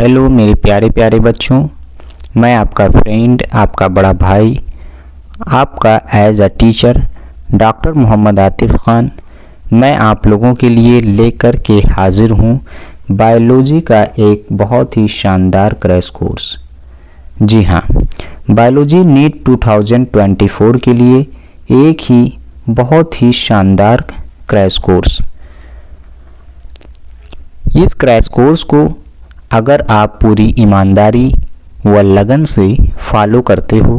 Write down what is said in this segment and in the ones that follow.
Hello मेरे प्यारे प्यारे बच्चों, मैं आपका फ्रेंड, आपका बड़ा भाई, आपका as a teacher doctor Mohammad Atif Khan, मैं आप लोगों के लिए लेकर के हाजिर हूँ बायोलॉजी का एक बहुत ही शानदार क्रैश कोर्स। जी हाँ, बायोलॉजी नीट 2024 के लिए एक ही बहुत ही शानदार क्रैश कोर्स। इस क्रैश कोर्स को अगर आप पूरी ईमानदारी व लगन से फॉलो करते हो,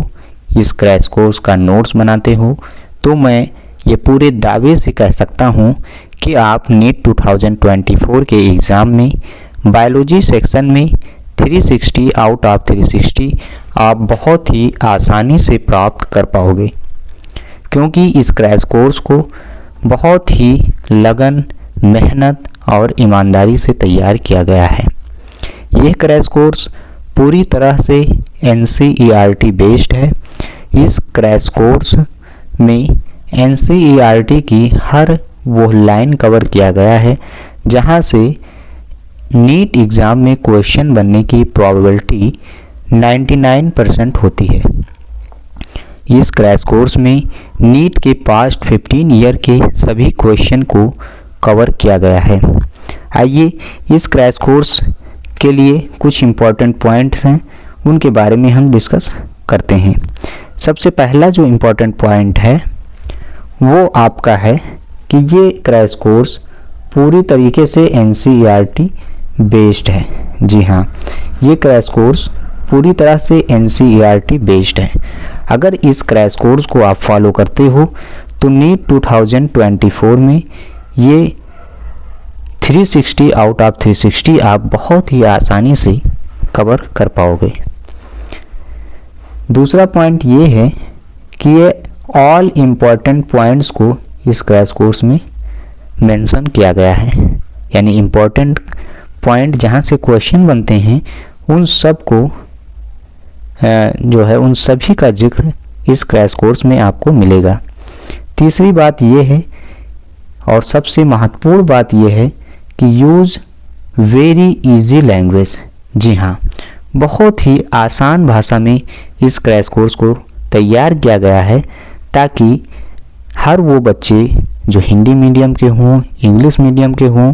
इस क्रैश कोर्स का नोट्स बनाते हो, तो मैं ये पूरे दावे से कह सकता हूँ कि आप नीट 2024 के एग्ज़ाम में बायोलॉजी सेक्शन में 360 आउट ऑफ 360 आप बहुत ही आसानी से प्राप्त कर पाओगे, क्योंकि इस क्रैश कोर्स को बहुत ही लगन, मेहनत और ईमानदारी से तैयार किया गया है। यह क्रैश कोर्स पूरी तरह से NCERT बेस्ड है। इस क्रैश कोर्स में NCERT की हर वो लाइन कवर किया गया है जहां से नीट एग्ज़ाम में क्वेश्चन बनने की प्रोबेबिलिटी 99% होती है। इस क्रैश कोर्स में नीट के पास्ट 15 ईयर के सभी क्वेश्चन को कवर किया गया है। आइए इस क्रैश कोर्स के लिए कुछ इम्पॉर्टेंट पॉइंट्स हैं, उनके बारे में हम डिस्कस करते हैं। सबसे पहला जो इम्पॉर्टेंट पॉइंट है वो आपका है कि ये क्रैश कोर्स पूरी तरीके से NCERT बेस्ड है। जी हाँ, ये क्रैश कोर्स पूरी तरह से NCERT बेस्ड है। अगर इस क्रैश कोर्स को आप फॉलो करते हो तो नीट 2024 में ये 360 आउट ऑफ 360 आप बहुत ही आसानी से कवर कर पाओगे। दूसरा पॉइंट ये है कि ये ऑल इम्पॉर्टेंट पॉइंट्स को इस क्रैश कोर्स में मेंशन किया गया है, यानी इम्पॉर्टेंट पॉइंट जहाँ से क्वेश्चन बनते हैं उन सब को जो है उन सभी का जिक्र इस क्रैश कोर्स में आपको मिलेगा। तीसरी बात ये है और सबसे महत्वपूर्ण बात ये है कि यूज़ वेरी इजी लैंग्वेज। जी हाँ, बहुत ही आसान भाषा में इस क्रैश कोर्स को तैयार किया गया है ताकि हर वो बच्चे जो हिंदी मीडियम के हों, इंग्लिश मीडियम के हों,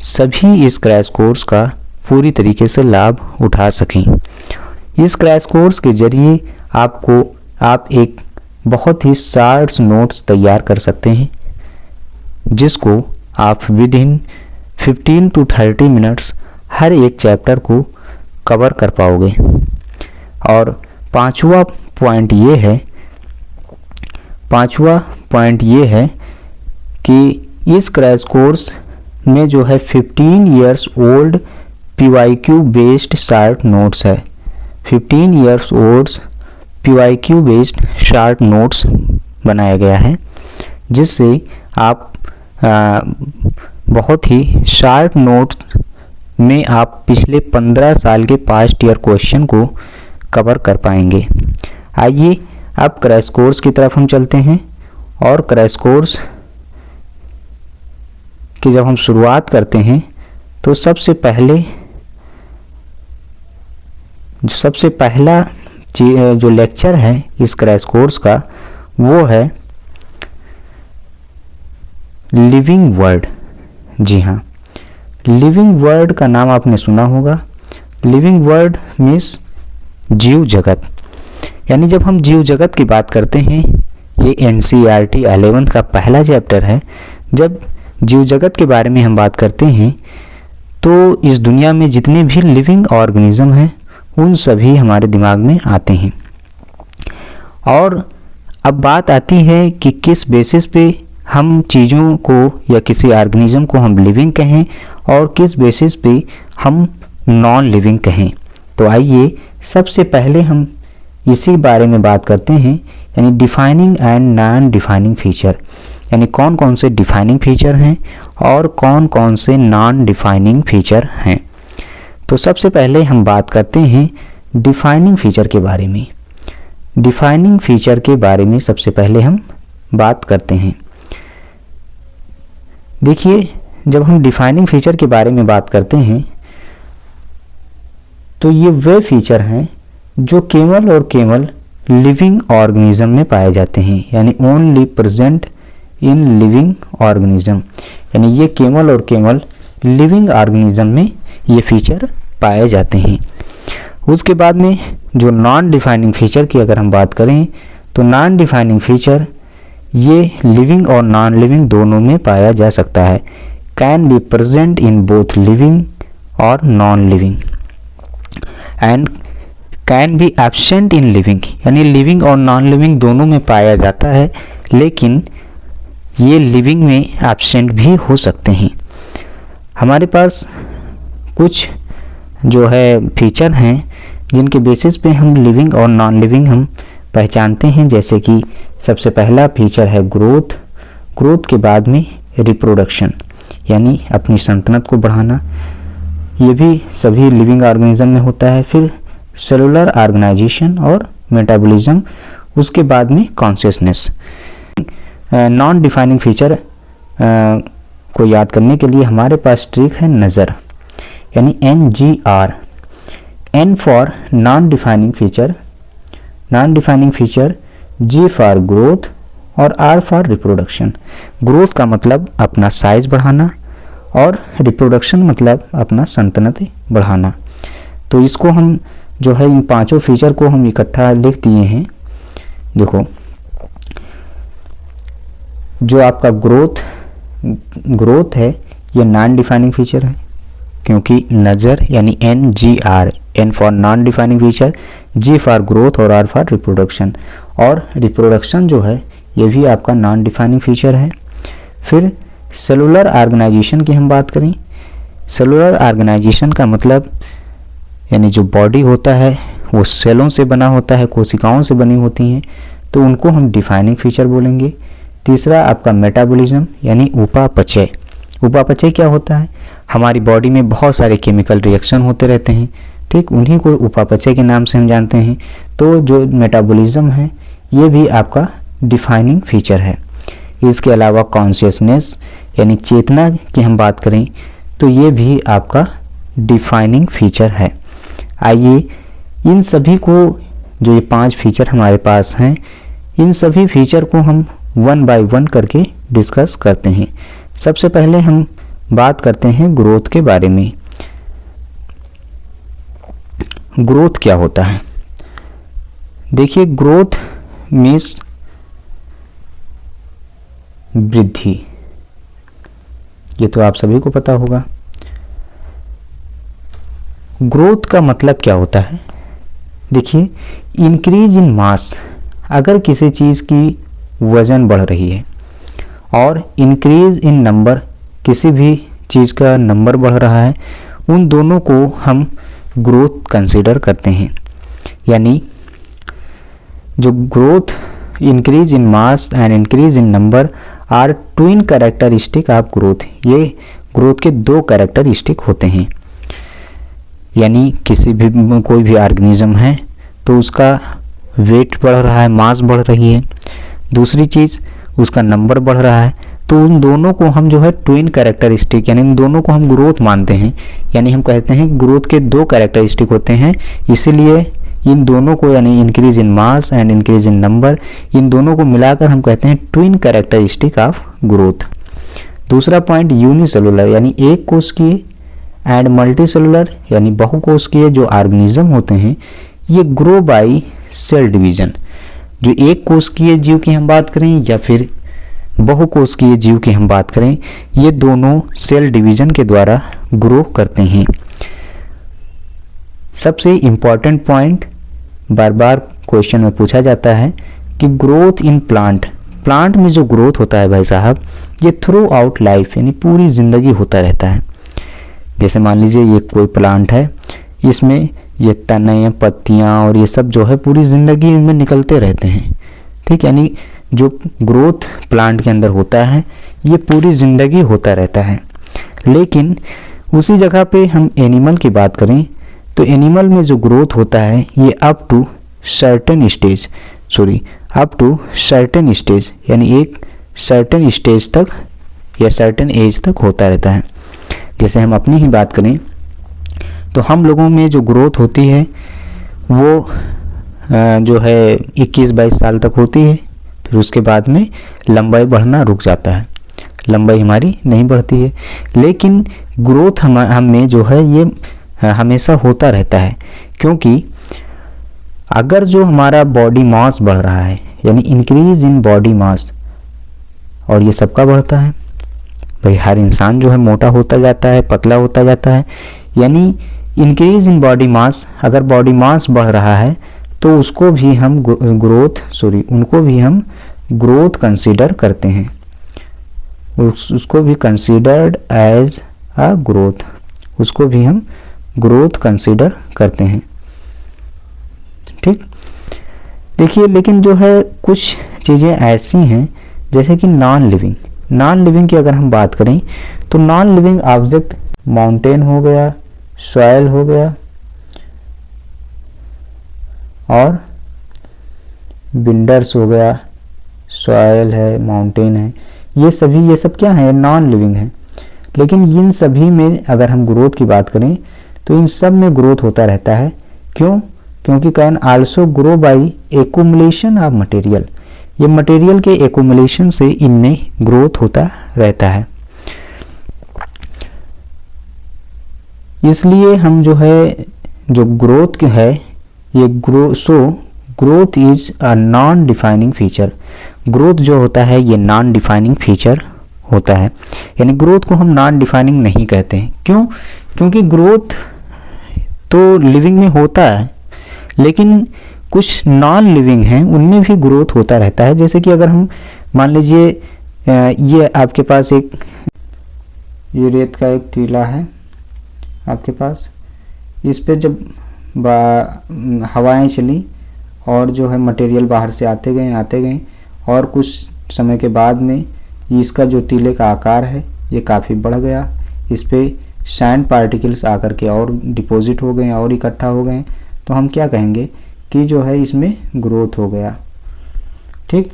सभी इस क्रैश कोर्स का पूरी तरीके से लाभ उठा सकें। इस क्रैश कोर्स के ज़रिए आप एक बहुत ही शार्ट नोट्स तैयार कर सकते हैं, जिसको आप विद इन 15 to 30 मिनट्स हर एक चैप्टर को कवर कर पाओगे। और पांचवा पॉइंट ये है कि इस क्रैश कोर्स में जो है 15 years old PYQ based short notes है। 15 years old PYQ based short notes बनाया गया है, जिससे आप बहुत ही शार्ट नोट्स में आप पिछले 15 साल के पास्ट ईयर क्वेश्चन को कवर कर पाएंगे। आइए अब क्रैश कोर्स की तरफ हम चलते हैं। और क्रैश कोर्स की जब हम शुरुआत करते हैं तो सबसे पहला जो लेक्चर है इस क्रैश कोर्स का वो है लिविंग वर्ड। जी हाँ, लिविंग वर्ड का नाम आपने सुना होगा। लिविंग वर्ड मीन्स जीव जगत, यानी जब हम जीव जगत की बात करते हैं, ये NCERT 11th का पहला चैप्टर है। जब जीव जगत के बारे में हम बात करते हैं तो इस दुनिया में जितने भी लिविंग ऑर्गेनिज्म हैं उन सभी हमारे दिमाग में आते हैं। और अब बात आती है कि किस बेसिस पे हम चीज़ों को या किसी ऑर्गेनिज्म को हम लिविंग कहें और किस बेसिस पे हम नॉन लिविंग कहें। तो आइए सबसे पहले हम इसी बारे में बात करते हैं, यानी defining and non defining feature, यानी कौन कौन से डिफाइनिंग फीचर हैं और कौन कौन से नॉन डिफाइनिंग फीचर हैं। तो सबसे पहले हम बात करते हैं डिफाइनिंग फीचर के बारे में। डिफाइनिंग फीचर के बारे में सबसे पहले हम बात करते हैं। देखिए, जब हम डिफाइनिंग फीचर के बारे में बात करते हैं तो ये वे फीचर हैं जो केवल और केवल लिविंग ऑर्गेनिज्म में पाए जाते हैं, यानी only present in living organism, यानी ये केवल और केवल लिविंग ऑर्गेनिज्म में ये फीचर पाए जाते हैं। उसके बाद में जो नॉन डिफाइनिंग फीचर की अगर हम बात करें तो नॉन डिफाइनिंग फीचर ये लिविंग और नॉन लिविंग दोनों में पाया जा सकता है, can be present in both living और non living and can be absent in living, यानी लिविंग और नॉन लिविंग दोनों में पाया जाता है, लेकिन ये लिविंग में एब्सेंट भी हो सकते हैं। हमारे पास कुछ जो है फीचर हैं जिनके बेसिस पे हम लिविंग और नॉन लिविंग हम पहचानते हैं, जैसे कि सबसे पहला फीचर है ग्रोथ। ग्रोथ के बाद में रिप्रोडक्शन, यानी अपनी संतनत को बढ़ाना, ये भी सभी लिविंग ऑर्गेनिज्म में होता है। फिर सेलुलर ऑर्गेनाइजेशन और मेटाबॉलिज्म, उसके बाद में कॉन्शियसनेस। नॉन डिफाइनिंग फीचर को याद करने के लिए हमारे पास ट्रिक है नज़र, यानी NGR, N for non defining feature, non defining feature, G for growth और R फॉर रिप्रोडक्शन। ग्रोथ का मतलब अपना साइज बढ़ाना और रिप्रोडक्शन मतलब अपना संतनत बढ़ाना। तो इसको हम जो है इन पांचों फीचर को हम इकट्ठा लिख दिए हैं। देखो, जो आपका ग्रोथ है ये नॉन डिफाइनिंग फीचर है, क्योंकि नज़र यानी NGR, N for non defining feature, G for growth और R फॉर रिप्रोडक्शन। और रिप्रोडक्शन जो है ये भी आपका नॉन डिफाइनिंग फीचर है। फिर सेलुलर ऑर्गेनाइजेशन की हम बात करें, सेलुलर ऑर्गेनाइजेशन का मतलब यानी जो बॉडी होता है वो सेलों से बना होता है, कोशिकाओं से बनी होती हैं, तो उनको हम डिफाइनिंग फीचर बोलेंगे। तीसरा आपका मेटाबॉलिज्म यानी उपापचय। उपापचय क्या होता है? हमारी बॉडी में बहुत सारे केमिकल रिएक्शन होते रहते हैं, ठीक, उन्हीं को उपापचय के नाम से हम जानते हैं। तो जो मेटाबॉलिज्म है ये भी आपका डिफाइनिंग फीचर है। इसके अलावा कॉन्शियसनेस यानी चेतना की हम बात करें तो ये भी आपका डिफाइनिंग फीचर है। आइए इन सभी को, जो ये 5 फीचर हमारे पास हैं, इन सभी फीचर को हम वन बाय वन करके डिस्कस करते हैं। सबसे पहले हम बात करते हैं ग्रोथ के बारे में। ग्रोथ क्या होता है? देखिए, ग्रोथ मीन्स वृद्धि, ये तो आप सभी को पता होगा। ग्रोथ का मतलब क्या होता है? देखिए, इंक्रीज इन मास, अगर किसी चीज़ की वज़न बढ़ रही है, और इंक्रीज इन नंबर, किसी भी चीज़ का नंबर बढ़ रहा है, उन दोनों को हम ग्रोथ कंसीडर करते हैं। यानी जो growth, increase in mass and increase in number are twin characteristic of growth, ये ग्रोथ के 2 कैरेक्टरिस्टिक होते हैं। यानी किसी भी कोई भी ऑर्गेनिज्म है तो उसका वेट बढ़ रहा है, मास बढ़ रही है, दूसरी चीज़ उसका नंबर बढ़ रहा है, तो उन दोनों को हम जो है ट्विन कैरेक्टरिस्टिक, यानी इन दोनों को हम ग्रोथ मानते हैं। यानी हम कहते हैं ग्रोथ के 2 कैरेक्टरिस्टिक होते हैं, इसीलिए इन दोनों को, यानी increase in mass and increase in number, इन दोनों को मिलाकर हम कहते हैं ट्विन कैरेक्टरिस्टिक ऑफ ग्रोथ। दूसरा पॉइंट यूनिसेलुलर, यानी एक कोशिकीय, एंड मल्टीसेलुलर यानी बहुकोशिकीय जो ऑर्गेनिज्म होते हैं ये ग्रो बाय सेल डिवीजन। जो एक कोशिकीय जीव की हम बात करें या फिर बहुकोशिकीय जीव की हम बात करें, ये दोनों सेल डिवीजन के द्वारा ग्रो करते हैं। सबसे इम्पॉर्टेंट पॉइंट बार बार क्वेश्चन में पूछा जाता है कि ग्रोथ इन प्लांट, प्लांट में जो ग्रोथ होता है भाई साहब, ये थ्रू आउट लाइफ यानी पूरी ज़िंदगी होता रहता है। जैसे मान लीजिए ये कोई प्लांट है, इसमें ये तने, पत्तियाँ और ये सब जो है पूरी ज़िंदगी में निकलते रहते हैं, ठीक। यानी जो ग्रोथ प्लांट के अंदर होता है ये पूरी ज़िंदगी होता रहता है। लेकिन उसी जगह पे हम एनिमल की बात करें तो एनिमल में जो ग्रोथ होता है ये अप टू सर्टेन स्टेज यानी एक सर्टेन स्टेज तक या सर्टेन एज तक होता रहता है। जैसे हम अपनी ही बात करें तो हम लोगों में जो ग्रोथ होती है वो जो है 21-22 साल तक होती है, फिर उसके बाद में लंबाई बढ़ना रुक जाता है, लंबाई हमारी नहीं बढ़ती है। लेकिन ग्रोथ हम में जो है ये हमेशा होता रहता है, क्योंकि अगर जो हमारा बॉडी मास बढ़ रहा है यानी इंक्रीज इन बॉडी मास, और ये सबका बढ़ता है भाई, हर इंसान जो है मोटा होता जाता है, पतला होता जाता है, यानी इंक्रीज इन बॉडी मास, अगर बॉडी मास बढ़ रहा है तो उसको भी हम उनको भी हम ग्रोथ कंसीडर करते हैं, उसको भी कंसीडर्ड एज अ ग्रोथ, उसको भी हम ग्रोथ कंसीडर करते हैं। ठीक, देखिए लेकिन जो है कुछ चीज़ें ऐसी हैं जैसे कि नॉन लिविंग की अगर हम बात करें तो नॉन लिविंग ऑब्जेक्ट माउंटेन हो गया, सॉइल हो गया और बिल्डर्स हो गया, सॉइल है, माउंटेन है, ये सब क्या है, नॉन लिविंग है। लेकिन इन सभी में अगर हम ग्रोथ की बात करें तो इन सब में ग्रोथ होता रहता है। क्यों? क्योंकि can also grow by accumulation of material, ये मटेरियल के एक्यूमुलेशन से इनमें ग्रोथ होता रहता है। इसलिए हम जो है जो ग्रोथ है ये growth is a non defining feature, growth जो होता है ये नॉन डिफाइनिंग फीचर होता है, यानी ग्रोथ को हम नॉन डिफाइनिंग नहीं कहते हैं। क्यों? क्योंकि ग्रोथ तो लिविंग में होता है, लेकिन कुछ नॉन लिविंग हैं उनमें भी ग्रोथ होता रहता है। जैसे कि अगर हम मान लीजिए ये आपके पास एक ये रेत का एक टीला है आपके पास, इस पे जब हवाएं चली और जो है मटेरियल बाहर से आते गए और कुछ समय के बाद में इसका जो टीले का आकार है ये काफ़ी बढ़ गया, इस पे सैंड पार्टिकल्स आकर के और डिपॉजिट हो गए और इकट्ठा हो गए, तो हम क्या कहेंगे कि जो है इसमें ग्रोथ हो गया। ठीक,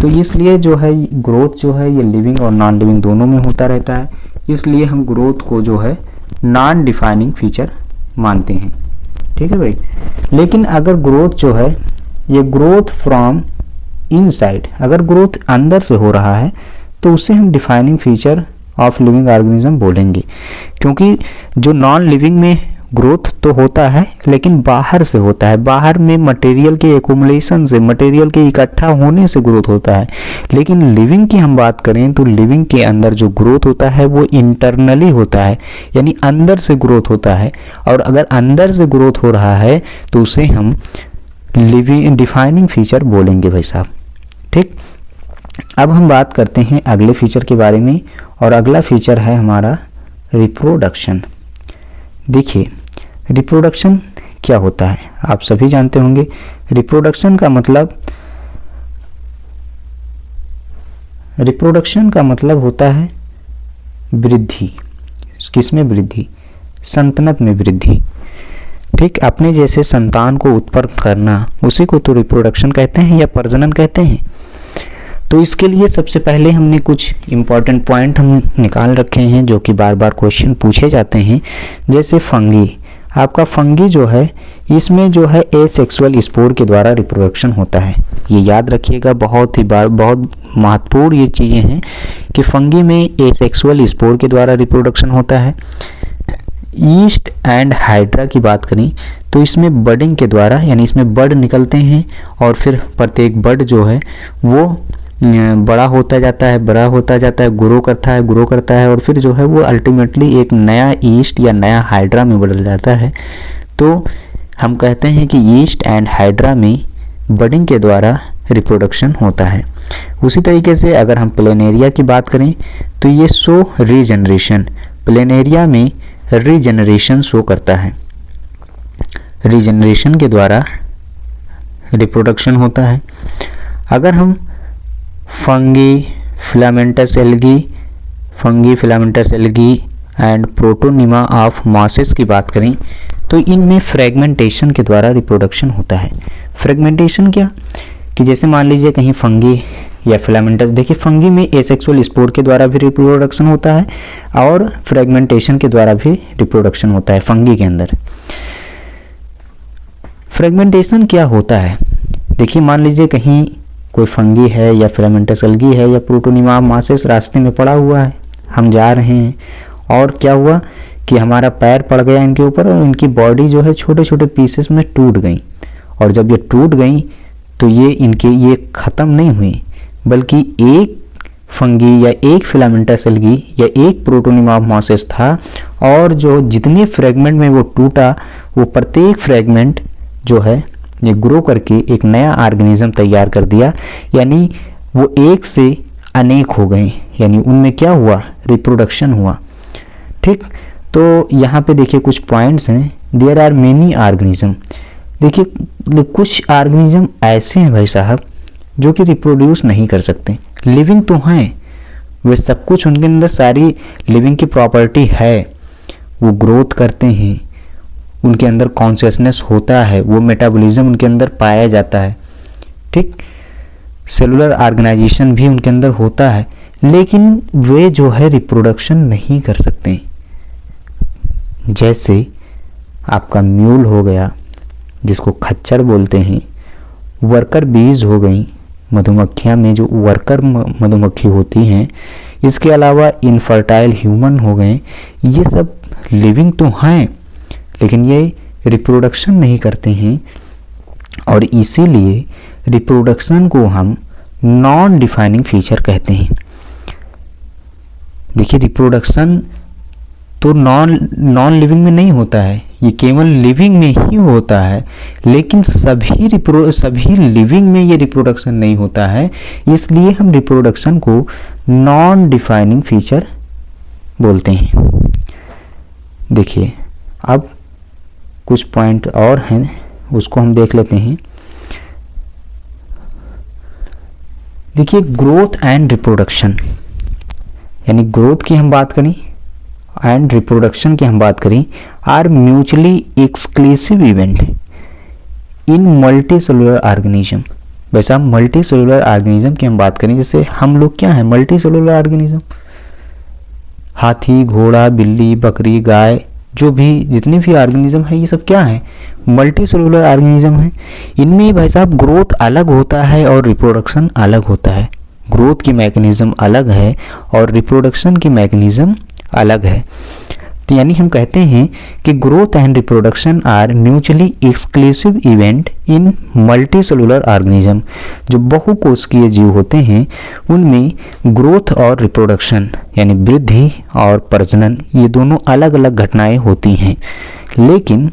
तो इसलिए जो है ग्रोथ जो है ये लिविंग और नॉन लिविंग दोनों में होता रहता है, इसलिए हम ग्रोथ को जो है नॉन डिफाइनिंग फीचर मानते हैं। ठीक है भाई, लेकिन अगर ग्रोथ जो है ये ग्रोथ फ्रॉम इनसाइड, अगर ग्रोथ अंदर से हो रहा है तो उसे हम defining feature of living organism बोलेंगे। क्योंकि जो नॉन लिविंग में ग्रोथ तो होता है लेकिन बाहर से होता है, बाहर में मटेरियल के एक्यूमुलेशन से, मटेरियल के इकट्ठा होने से ग्रोथ होता है। लेकिन लिविंग की हम बात करें तो लिविंग के अंदर जो ग्रोथ होता है वो इंटरनली होता है, यानी अंदर से ग्रोथ होता है। और अगर अंदर से ग्रोथ हो रहा है तो उसे हम लिविंग डिफाइनिंग फीचर बोलेंगे भाई साहब। ठीक, अब हम बात करते हैं अगले फीचर के बारे में, और अगला फीचर है हमारा रिप्रोडक्शन। देखिए रिप्रोडक्शन क्या होता है आप सभी जानते होंगे। रिप्रोडक्शन का मतलब होता है वृद्धि। किसमें वृद्धि? संतनत में वृद्धि। ठीक, अपने जैसे संतान को उत्पन्न करना, उसी को तो रिप्रोडक्शन कहते हैं या प्रजनन कहते हैं। तो इसके लिए सबसे पहले हमने कुछ इम्पॉर्टेंट पॉइंट हम निकाल रखे हैं जो कि बार बार क्वेश्चन पूछे जाते हैं। जैसे फंगी, आपका फंगी जो है इसमें जो है एसेक्सुअल स्पोर के द्वारा रिप्रोडक्शन होता है। ये याद रखिएगा, बहुत महत्वपूर्ण ये चीज़ें हैं कि फंगी में एसेक्सुअल स्पोर के द्वारा रिप्रोडक्शन होता है। ईस्ट एंड हाइड्रा की बात करें तो इसमें बडिंग के द्वारा, यानी इसमें बड निकलते हैं और फिर प्रत्येक बड जो है वो बड़ा होता जाता है, ग्रो करता है और फिर जो है वो अल्टीमेटली एक नया ईस्ट या नया हाइड्रा में बदल जाता है। तो हम कहते हैं कि ईस्ट एंड हाइड्रा में बडिंग के द्वारा रिप्रोडक्शन होता है। उसी तरीके से अगर हम प्लेनेरिया की बात करें तो ये शो रीजनरेशन, प्लेनेरिया में रीजनरेशन शो करता है, रीजनरेशन के द्वारा रिप्रोडक्शन होता है। अगर हम fungi filamentous algae and protonema of mosses की बात करें तो इनमें फ्रेगमेंटेशन के द्वारा रिप्रोडक्शन होता है। फ्रेगमेंटेशन क्या कि जैसे मान लीजिए कहीं फंगी या फिलामेंटस। देखिए फंगी में एसेक्सुअल स्पोर के द्वारा भी रिप्रोडक्शन होता है और फ्रेगमेंटेशन के द्वारा भी रिप्रोडक्शन होता है फंगी के अंदर। फ्रेगमेंटेशन क्या होता है? देखिए मान लीजिए कहीं कोई फंगी है या फिलामेंटस एल्गी है या प्रोटोनिमा मासेस रास्ते में पड़ा हुआ है, हम जा रहे हैं और क्या हुआ कि हमारा पैर पड़ गया इनके ऊपर और इनकी बॉडी जो है छोटे छोटे पीसेस में टूट गई। और जब ये टूट गई तो ये ख़त्म नहीं हुई, बल्कि एक फंगी या एक फिलामेंटस एल्गी या एक प्रोटोनिमा मासेस था और जो जितने फ्रेगमेंट में वो टूटा वो प्रत्येक फ्रेगमेंट जो है ये ग्रो करके एक नया ऑर्गेनिज्म तैयार कर दिया, यानी वो एक से अनेक हो गए, यानी उनमें क्या हुआ, रिप्रोडक्शन हुआ। ठीक, तो यहाँ पे देखिए कुछ पॉइंट्स हैं। There are many organism. देखिए कुछ ऑर्गेनिज्म ऐसे हैं भाई साहब जो कि रिप्रोड्यूस नहीं कर सकते, लिविंग तो हैं, वे सब कुछ उनके अंदर सारी लिविंग की प्रॉपर्टी है, वो ग्रोथ करते हैं, उनके अंदर कॉन्शियसनेस होता है, वो मेटाबॉलिज्म उनके अंदर पाया जाता है। ठीक, सेलुलर ऑर्गेनाइजेशन भी उनके अंदर होता है, लेकिन वे जो है रिप्रोडक्शन नहीं कर सकते। जैसे आपका म्यूल हो गया जिसको खच्चर बोलते हैं, वर्कर बीज हो गई, मधुमक्खियाँ में जो वर्कर मधुमक्खी होती हैं, इसके अलावा इनफर्टाइल ह्यूमन हो गए, ये सब लिविंग तो हैं लेकिन ये रिप्रोडक्शन नहीं करते हैं और इसीलिए रिप्रोडक्शन को हम नॉन डिफाइनिंग फीचर कहते हैं। देखिए रिप्रोडक्शन तो नॉन लिविंग में नहीं होता है, ये केवल लिविंग में ही होता है, लेकिन सभी लिविंग में ये रिप्रोडक्शन नहीं होता है, इसलिए हम रिप्रोडक्शन को नॉन डिफाइनिंग फीचर बोलते हैं। देखिए अब कुछ पॉइंट और हैं, उसको हम देख लेते हैं। देखिए ग्रोथ एंड रिप्रोडक्शन, यानी ग्रोथ की हम बात करें एंड रिप्रोडक्शन की हम बात करें, are mutually exclusive event in multi cellular organism. वैसा मल्टी सेलुलर ऑर्गेनिज्म की हम बात करें, जैसे हम लोग क्या है मल्टी सेलुलर ऑर्गेनिज्म, हाथी, घोड़ा, बिल्ली, बकरी, गाय, जो भी जितने भी ऑर्गेनिज्म है ये सब क्या है, मल्टी सेलुलर ऑर्गेनिज्म है। इनमें भाई साहब ग्रोथ अलग होता है और रिप्रोडक्शन अलग होता है। ग्रोथ की मैकेनिज्म अलग है और रिप्रोडक्शन की मैकेनिज्म अलग है। तो यानी हम कहते हैं कि growth and reproduction are mutually exclusive event in multi cellular organism. जो बहुकोशिकीय जीव होते हैं उनमें ग्रोथ और रिप्रोडक्शन यानी वृद्धि और प्रजनन ये दोनों अलग अलग घटनाएं होती हैं। लेकिन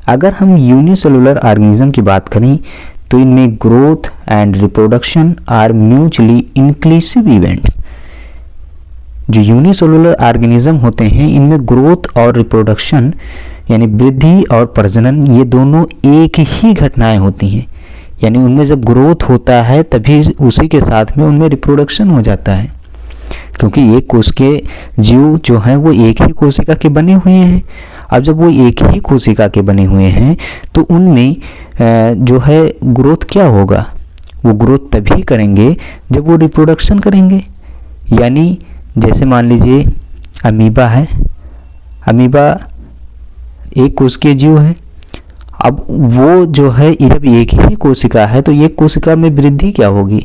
अगर हम यूनिसेलुलर ऑर्गेनिज्म की बात करें तो इनमें growth and reproduction are mutually inclusive events. जो यूनिसेलुलर ऑर्गेनिज्म होते हैं इनमें ग्रोथ और रिप्रोडक्शन यानी वृद्धि और प्रजनन ये दोनों एक ही घटनाएं होती हैं, यानी उनमें जब ग्रोथ होता है तभी उसी के साथ में उनमें रिप्रोडक्शन हो जाता है, क्योंकि एक कोश के जीव जो हैं वो एक ही कोशिका के बने हुए हैं। अब जब वो एक ही कोशिका के बने हुए हैं तो उनमें जो है ग्रोथ क्या होगा, वो ग्रोथ तभी करेंगे जब वो रिप्रोडक्शन करेंगे। यानी जैसे मान लीजिए अमीबा है, अमीबा एक कोशिकीय जीव है, अब वो जो है जब एक ही कोशिका है तो एक कोशिका में वृद्धि क्या होगी,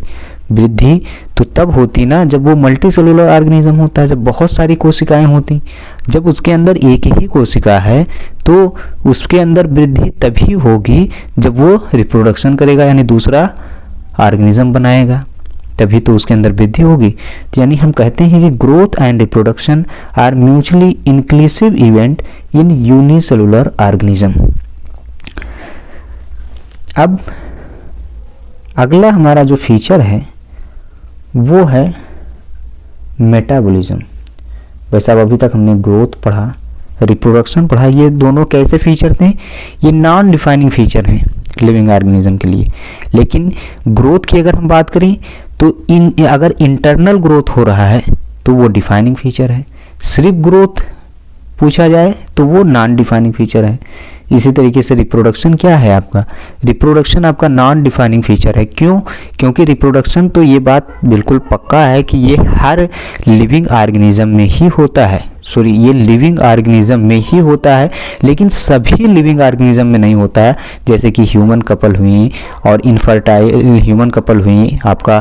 वृद्धि तो तब होती ना जब वो मल्टी सेलुलर ऑर्गेनिज्म होता है, जब बहुत सारी कोशिकाएं होती। जब उसके अंदर एक ही कोशिका है तो उसके अंदर वृद्धि तभी होगी जब वो रिप्रोडक्शन करेगा यानी दूसरा ऑर्गेनिज्म बनाएगा, तभी तो उसके अंदर वृद्धि होगी। तो यानी हम कहते हैं कि growth and reproduction are mutually inclusive event in unicellular organism. अब अगला हमारा जो फीचर है वो है मेटाबॉलिज्म। वैसे अब अभी तक हमने ग्रोथ पढ़ा, रिप्रोडक्शन पढ़ा, ये दोनों कैसे फीचर थे, ये नॉन डिफाइनिंग फीचर हैं लिविंग ऑर्गेनिज्म के लिए। लेकिन ग्रोथ की अगर हम बात करें तो अगर इंटरनल ग्रोथ हो रहा है तो वो डिफाइनिंग फीचर है, सिर्फ ग्रोथ पूछा जाए तो वो नॉन डिफाइनिंग फीचर है। इसी तरीके से रिप्रोडक्शन क्या है आपका, रिप्रोडक्शन आपका नॉन डिफाइनिंग फीचर है। क्यों? क्योंकि रिप्रोडक्शन तो ये बात बिल्कुल पक्का है कि ये हर लिविंग ऑर्गेनिज्म में ही होता है, ये लिविंग ऑर्गेनिज्म में ही होता है, लेकिन सभी लिविंग ऑर्गेनिज्म में नहीं होता है। जैसे कि ह्यूमन कपल हुई और इनफर्टाइल ह्यूमन कपल हुई, आपका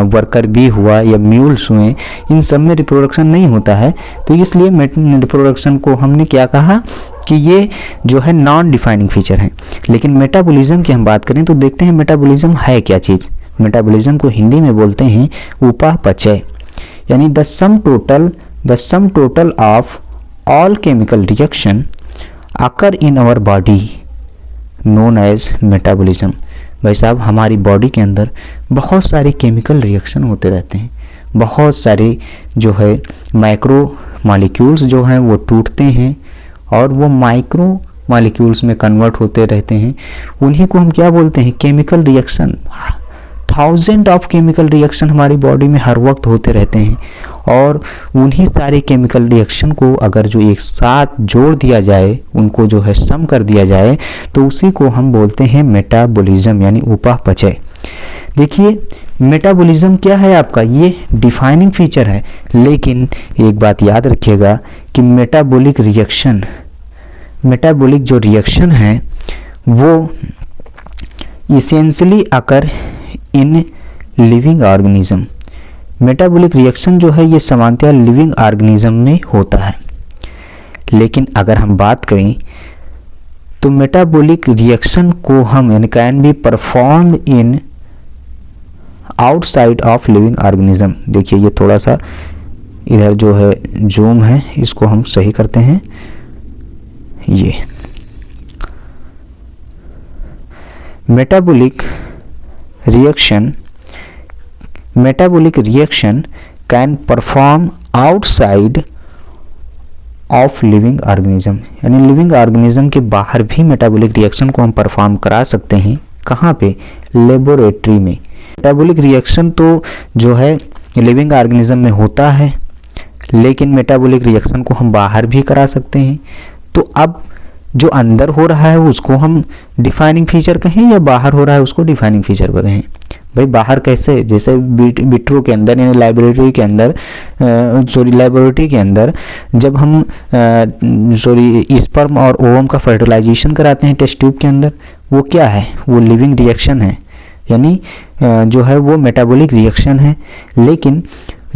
वर्कर बी हुआ या म्यूल्स हुए, इन सब में रिप्रोडक्शन नहीं होता है। तो इसलिए रिप्रोडक्शन को हमने क्या कहा कि ये जो है नॉन डिफाइनिंग फीचर है। लेकिन मेटाबॉलिज्म की हम बात करें तो देखते हैं मेटाबॉलिज्म है क्या चीज़। मेटाबॉलिज्म को हिंदी में बोलते हैं उपापचय, यानी the sum total of all chemical reaction occur in our body known as metabolism। भाई साहब, हमारी बॉडी के अंदर बहुत सारे केमिकल रिएक्शन होते रहते हैं, बहुत सारे जो है माइक्रो मॉलिक्यूल्स जो हैं वो टूटते हैं और वो माइक्रो मॉलिक्यूल्स में कन्वर्ट होते रहते हैं। उन्हीं को हम क्या बोलते हैं, chemical reaction. Thousand of chemical reaction हमारी बॉडी में हर वक्त होते रहते हैं, और उन्हीं सारे केमिकल रिएक्शन को अगर जो एक साथ जोड़ दिया जाए, उनको जो है सम कर दिया जाए, तो उसी को हम बोलते हैं मेटाबॉलिज्म, यानी उपापचय। देखिए, मेटाबॉलिज्म क्या है आपका, ये डिफाइनिंग फीचर है। लेकिन एक बात याद रखिएगा कि मेटाबॉलिक जो रिएक्शन है वो essentially occur in living organism. Metabolic reaction जो है ये सामान्यतः लिविंग ऑर्गेनिज्म में होता है। लेकिन अगर हम बात करें तो मेटाबॉलिक रिएक्शन को हम can be performed in outside of living organism. देखिए, ये थोड़ा सा इधर जो है जूम है, इसको हम सही करते हैं। ये metabolic reaction can perform outside of living organism, यानी लिविंग ऑर्गेनिज्म के बाहर भी मेटाबॉलिक रिएक्शन को हम परफॉर्म करा सकते हैं। कहाँ पे? लेबोरेटरी में। मेटाबॉलिक रिएक्शन तो जो है लिविंग ऑर्गेनिज्म में होता है, लेकिन मेटाबॉलिक रिएक्शन को हम बाहर भी करा सकते हैं। तो अब जो अंदर हो रहा है उसको हम डिफाइनिंग फीचर कहें या बाहर हो रहा है उसको डिफाइनिंग फीचर कहें? भाई बाहर कैसे? जैसे विट्रो के अंदर यानी लेबोरेटरी के अंदर जब हम स्पर्म और ओवम का फर्टिलाइजेशन कराते हैं टेस्ट ट्यूब के अंदर, वो क्या है? वो लिविंग रिएक्शन है, यानी जो है वो मेटाबॉलिक रिएक्शन है। लेकिन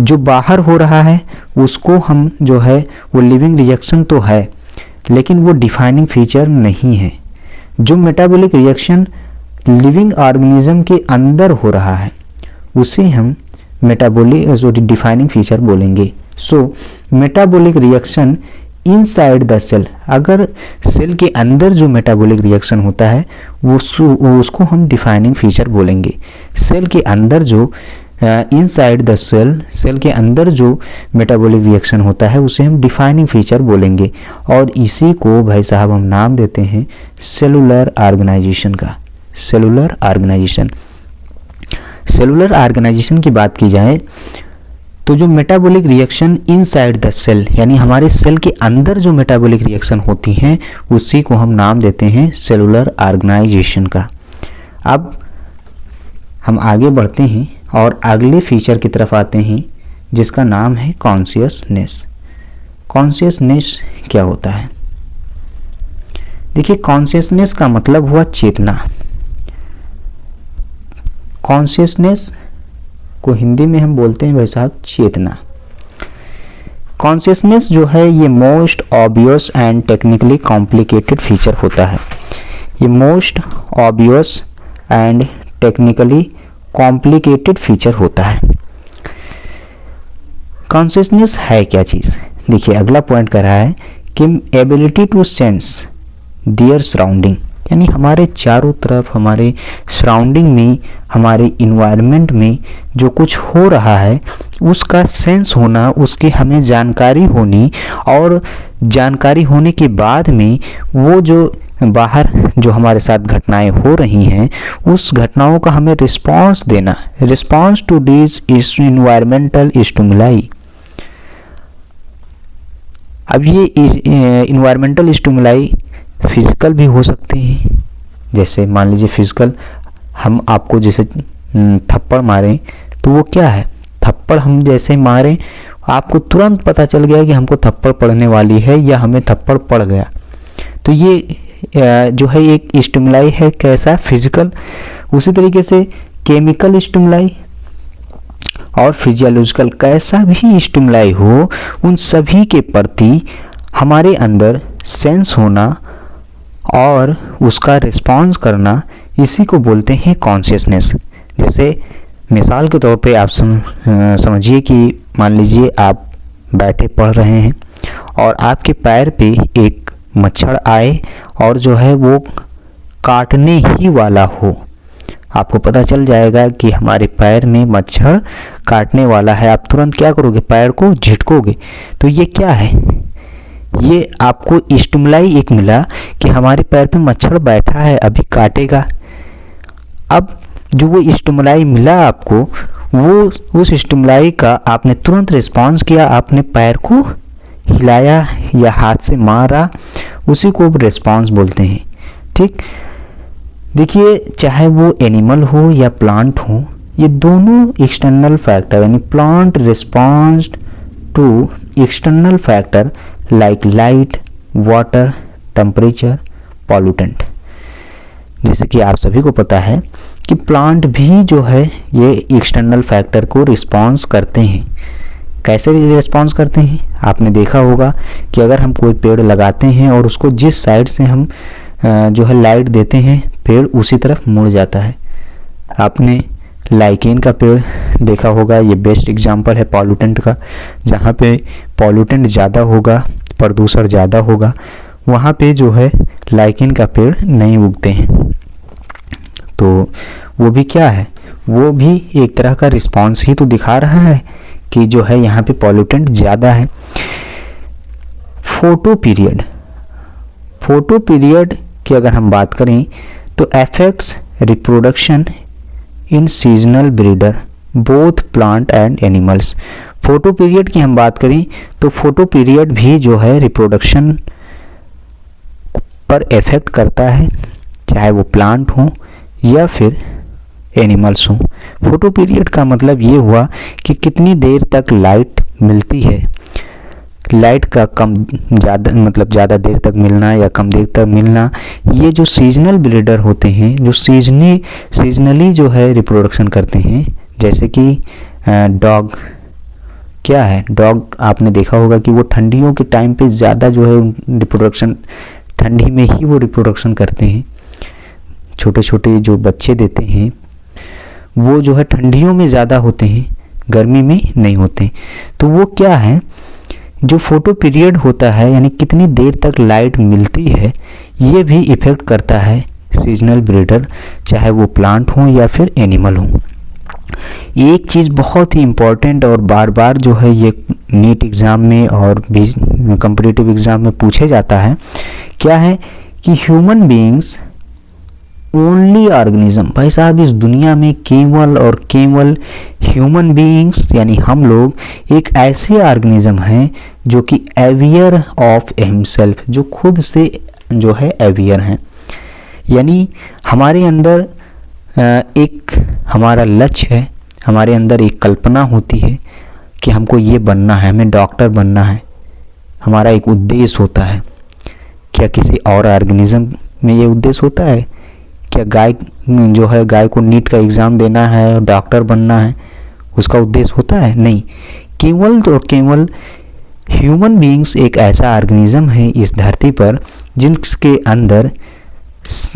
जो बाहर हो रहा है उसको हम जो है वो लिविंग रिएक्शन तो है, लेकिन वो डिफाइनिंग फीचर नहीं है। जो मेटाबॉलिक रिएक्शन लिविंग ऑर्गेनिज्म के अंदर हो रहा है उसे हम डिफाइनिंग फीचर बोलेंगे। So metabolic reaction inside the cell, अगर सेल के अंदर जो मेटाबॉलिक रिएक्शन होता है उसको हम डिफाइनिंग फीचर बोलेंगे। सेल के अंदर जो इनसाइड द सेल के अंदर जो मेटाबॉलिक रिएक्शन होता है उसे हम डिफाइनिंग फीचर बोलेंगे, और इसी को भाई साहब हम नाम देते हैं सेलुलर ऑर्गेनाइजेशन का। सेलुलर ऑर्गेनाइजेशन की बात की जाए तो जो metabolic reaction inside the cell, यानी हमारे सेल के अंदर जो मेटाबॉलिक रिएक्शन होती हैं उसी को हम नाम देते हैं सेलुलर ऑर्गेनाइजेशन का। अब हम आगे बढ़ते हैं और अगले फीचर की तरफ आते हैं जिसका नाम है कॉन्शियसनेस। कॉन्शियसनेस क्या होता है? देखिए, कॉन्शियसनेस का मतलब हुआ चेतना। कॉन्शियसनेस को हिंदी में हम बोलते हैं भाई साहब चेतना। कॉन्शियसनेस जो है ये most obvious and technically complicated feature होता है। ये most obvious and technically complicated feature होता है। कॉन्शियसनेस है क्या चीज़? देखिए, अगला पॉइंट कर रहा है कि ability to sense their surrounding, यानी हमारे चारों तरफ, हमारे सराउंडिंग में, हमारे इन्वायरमेंट में जो कुछ हो रहा है उसका सेंस होना, उसकी हमें जानकारी होनी, और जानकारी होने के बाद में वो जो बाहर जो हमारे साथ घटनाएं हो रही हैं उस घटनाओं का हमें रिस्पांस देना, response to this environmental stimuli. अब ये इन्वायरमेंटल स्टिमुलाई फिजिकल भी हो सकते हैं। जैसे मान लीजिए फिजिकल, हम आपको जैसे थप्पड़ मारें तो वो क्या है, थप्पड़ हम जैसे मारें आपको तुरंत पता चल गया कि हमको थप्पड़ पड़ने वाली है या हमें थप्पड़ पड़ गया। तो ये जो है एक स्टिमुलाई है, कैसा, फिजिकल। उसी तरीके से केमिकल स्टिमुलाई और फिजियोलॉजिकल, कैसा भी स्टिमुलाई हो, उन सभी के प्रति हमारे अंदर सेंस होना और उसका रिस्पॉन्स करना, इसी को बोलते हैं कॉन्शियसनेस। जैसे मिसाल के तौर पे आप समझिए कि मान लीजिए आप बैठे पढ़ रहे हैं और आपके पैर पे एक मच्छर आए और जो है वो काटने ही वाला हो। आपको पता चल जाएगा कि हमारे पैर में मच्छर काटने वाला है, आप तुरंत क्या करोगे, पैर को झटकोगे। तो ये क्या है, ये आपको स्टिमुलाई एक मिला कि हमारे पैर पे मच्छर बैठा है, अभी काटेगा। अब जो वो स्टिमुलाई मिला आपको, वो उस स्टिमुलाई का आपने तुरंत रिस्पॉन्स किया, आपने पैर को हिलाया या हाथ से मारा, उसी को रिस्पॉन्स बोलते हैं। ठीक, देखिए चाहे वो एनिमल हो या प्लांट हो, ये दोनों एक्सटर्नल फैक्टर यानी plant response to external factor like light, water, temperature, pollutant. जैसे कि आप सभी को पता है कि प्लांट भी जो है ये एक्सटर्नल फैक्टर को रिस्पॉन्स करते हैं। कैसे रिस्पॉन्स करते हैं, आपने देखा होगा कि अगर हम कोई पेड़ लगाते हैं और उसको जिस साइड से हम जो है लाइट देते हैं, पेड़ उसी तरफ मुड़ जाता है। आपने लाइकेन का पेड़ देखा होगा, ये बेस्ट एग्जांपल है पॉल्यूटेंट का। जहाँ पे पॉल्यूटेंट ज़्यादा होगा, प्रदूषण ज़्यादा होगा, वहाँ पे जो है लाइकेन का पेड़ नहीं उगते हैं। तो वो भी क्या है, वो भी एक तरह का रिस्पॉन्स ही तो दिखा रहा है कि जो है यहाँ पे पॉल्यूटेंट ज़्यादा है। फोटो पीरियड की अगर हम बात करें तो affects reproduction in seasonal breeder both plant and animals. Photo period की हम बात करें तो फोटो पीरियड भी जो है रिप्रोडक्शन पर इफेक्ट करता है, चाहे वो प्लांट हो या फिर एनिमल्स हो। फोटो पीरियड का मतलब ये हुआ कि कितनी देर तक लाइट मिलती है। लाइट का कम ज़्यादा मतलब ज़्यादा देर तक मिलना या कम देर तक मिलना, ये जो सीजनल ब्रीडर होते हैं, जो सीजनली जो है रिप्रोडक्शन करते हैं, जैसे कि डॉग, क्या है डॉग, आपने देखा होगा कि वो ठंडियों के टाइम पे ज़्यादा जो है रिप्रोडक्शन, ठंडी में ही वो रिप्रोडक्शन करते हैं। छोटे छोटे जो बच्चे देते हैं वो जो है ठंडियों में ज़्यादा होते हैं, गर्मी में नहीं होते। तो वो क्या है, जो फोटो पीरियड होता है यानी कितनी देर तक लाइट मिलती है, ये भी इफ़ेक्ट करता है सीजनल ब्रीडर, चाहे वो प्लांट हो या फिर एनिमल हो। एक चीज़ बहुत ही इम्पॉर्टेंट और बार बार जो है ये नीट एग्ज़ाम में और भी कॉम्पिटिटिव एग्ज़ाम में पूछे जाता है, क्या है कि ह्यूमन बीइंग्स ओनली ऑर्गेनिज्म। भाई साहब, इस दुनिया में केवल और केवल ह्यूमन बीइंग्स यानी हम लोग एक ऐसे ऑर्गेनिज्म हैं जो कि अवेयर ऑफ हिमसेल्फ, जो खुद से जो है अवेयर हैं। यानी हमारे अंदर एक हमारा लक्ष्य है, हमारे अंदर एक कल्पना होती है कि हमको ये बनना है, हमें डॉक्टर बनना है, हमारा एक उद्देश्य होता है। क्या किसी और ऑर्गेनिज्म में ये उद्देश्य होता है? क्या गाय जो है, गाय को नीट का एग्ज़ाम देना है, डॉक्टर बनना है, उसका उद्देश्य होता है? नहीं। केवल और केवल ह्यूमन बीइंग्स एक ऐसा ऑर्गेनिज्म है इस धरती पर जिसके अंदर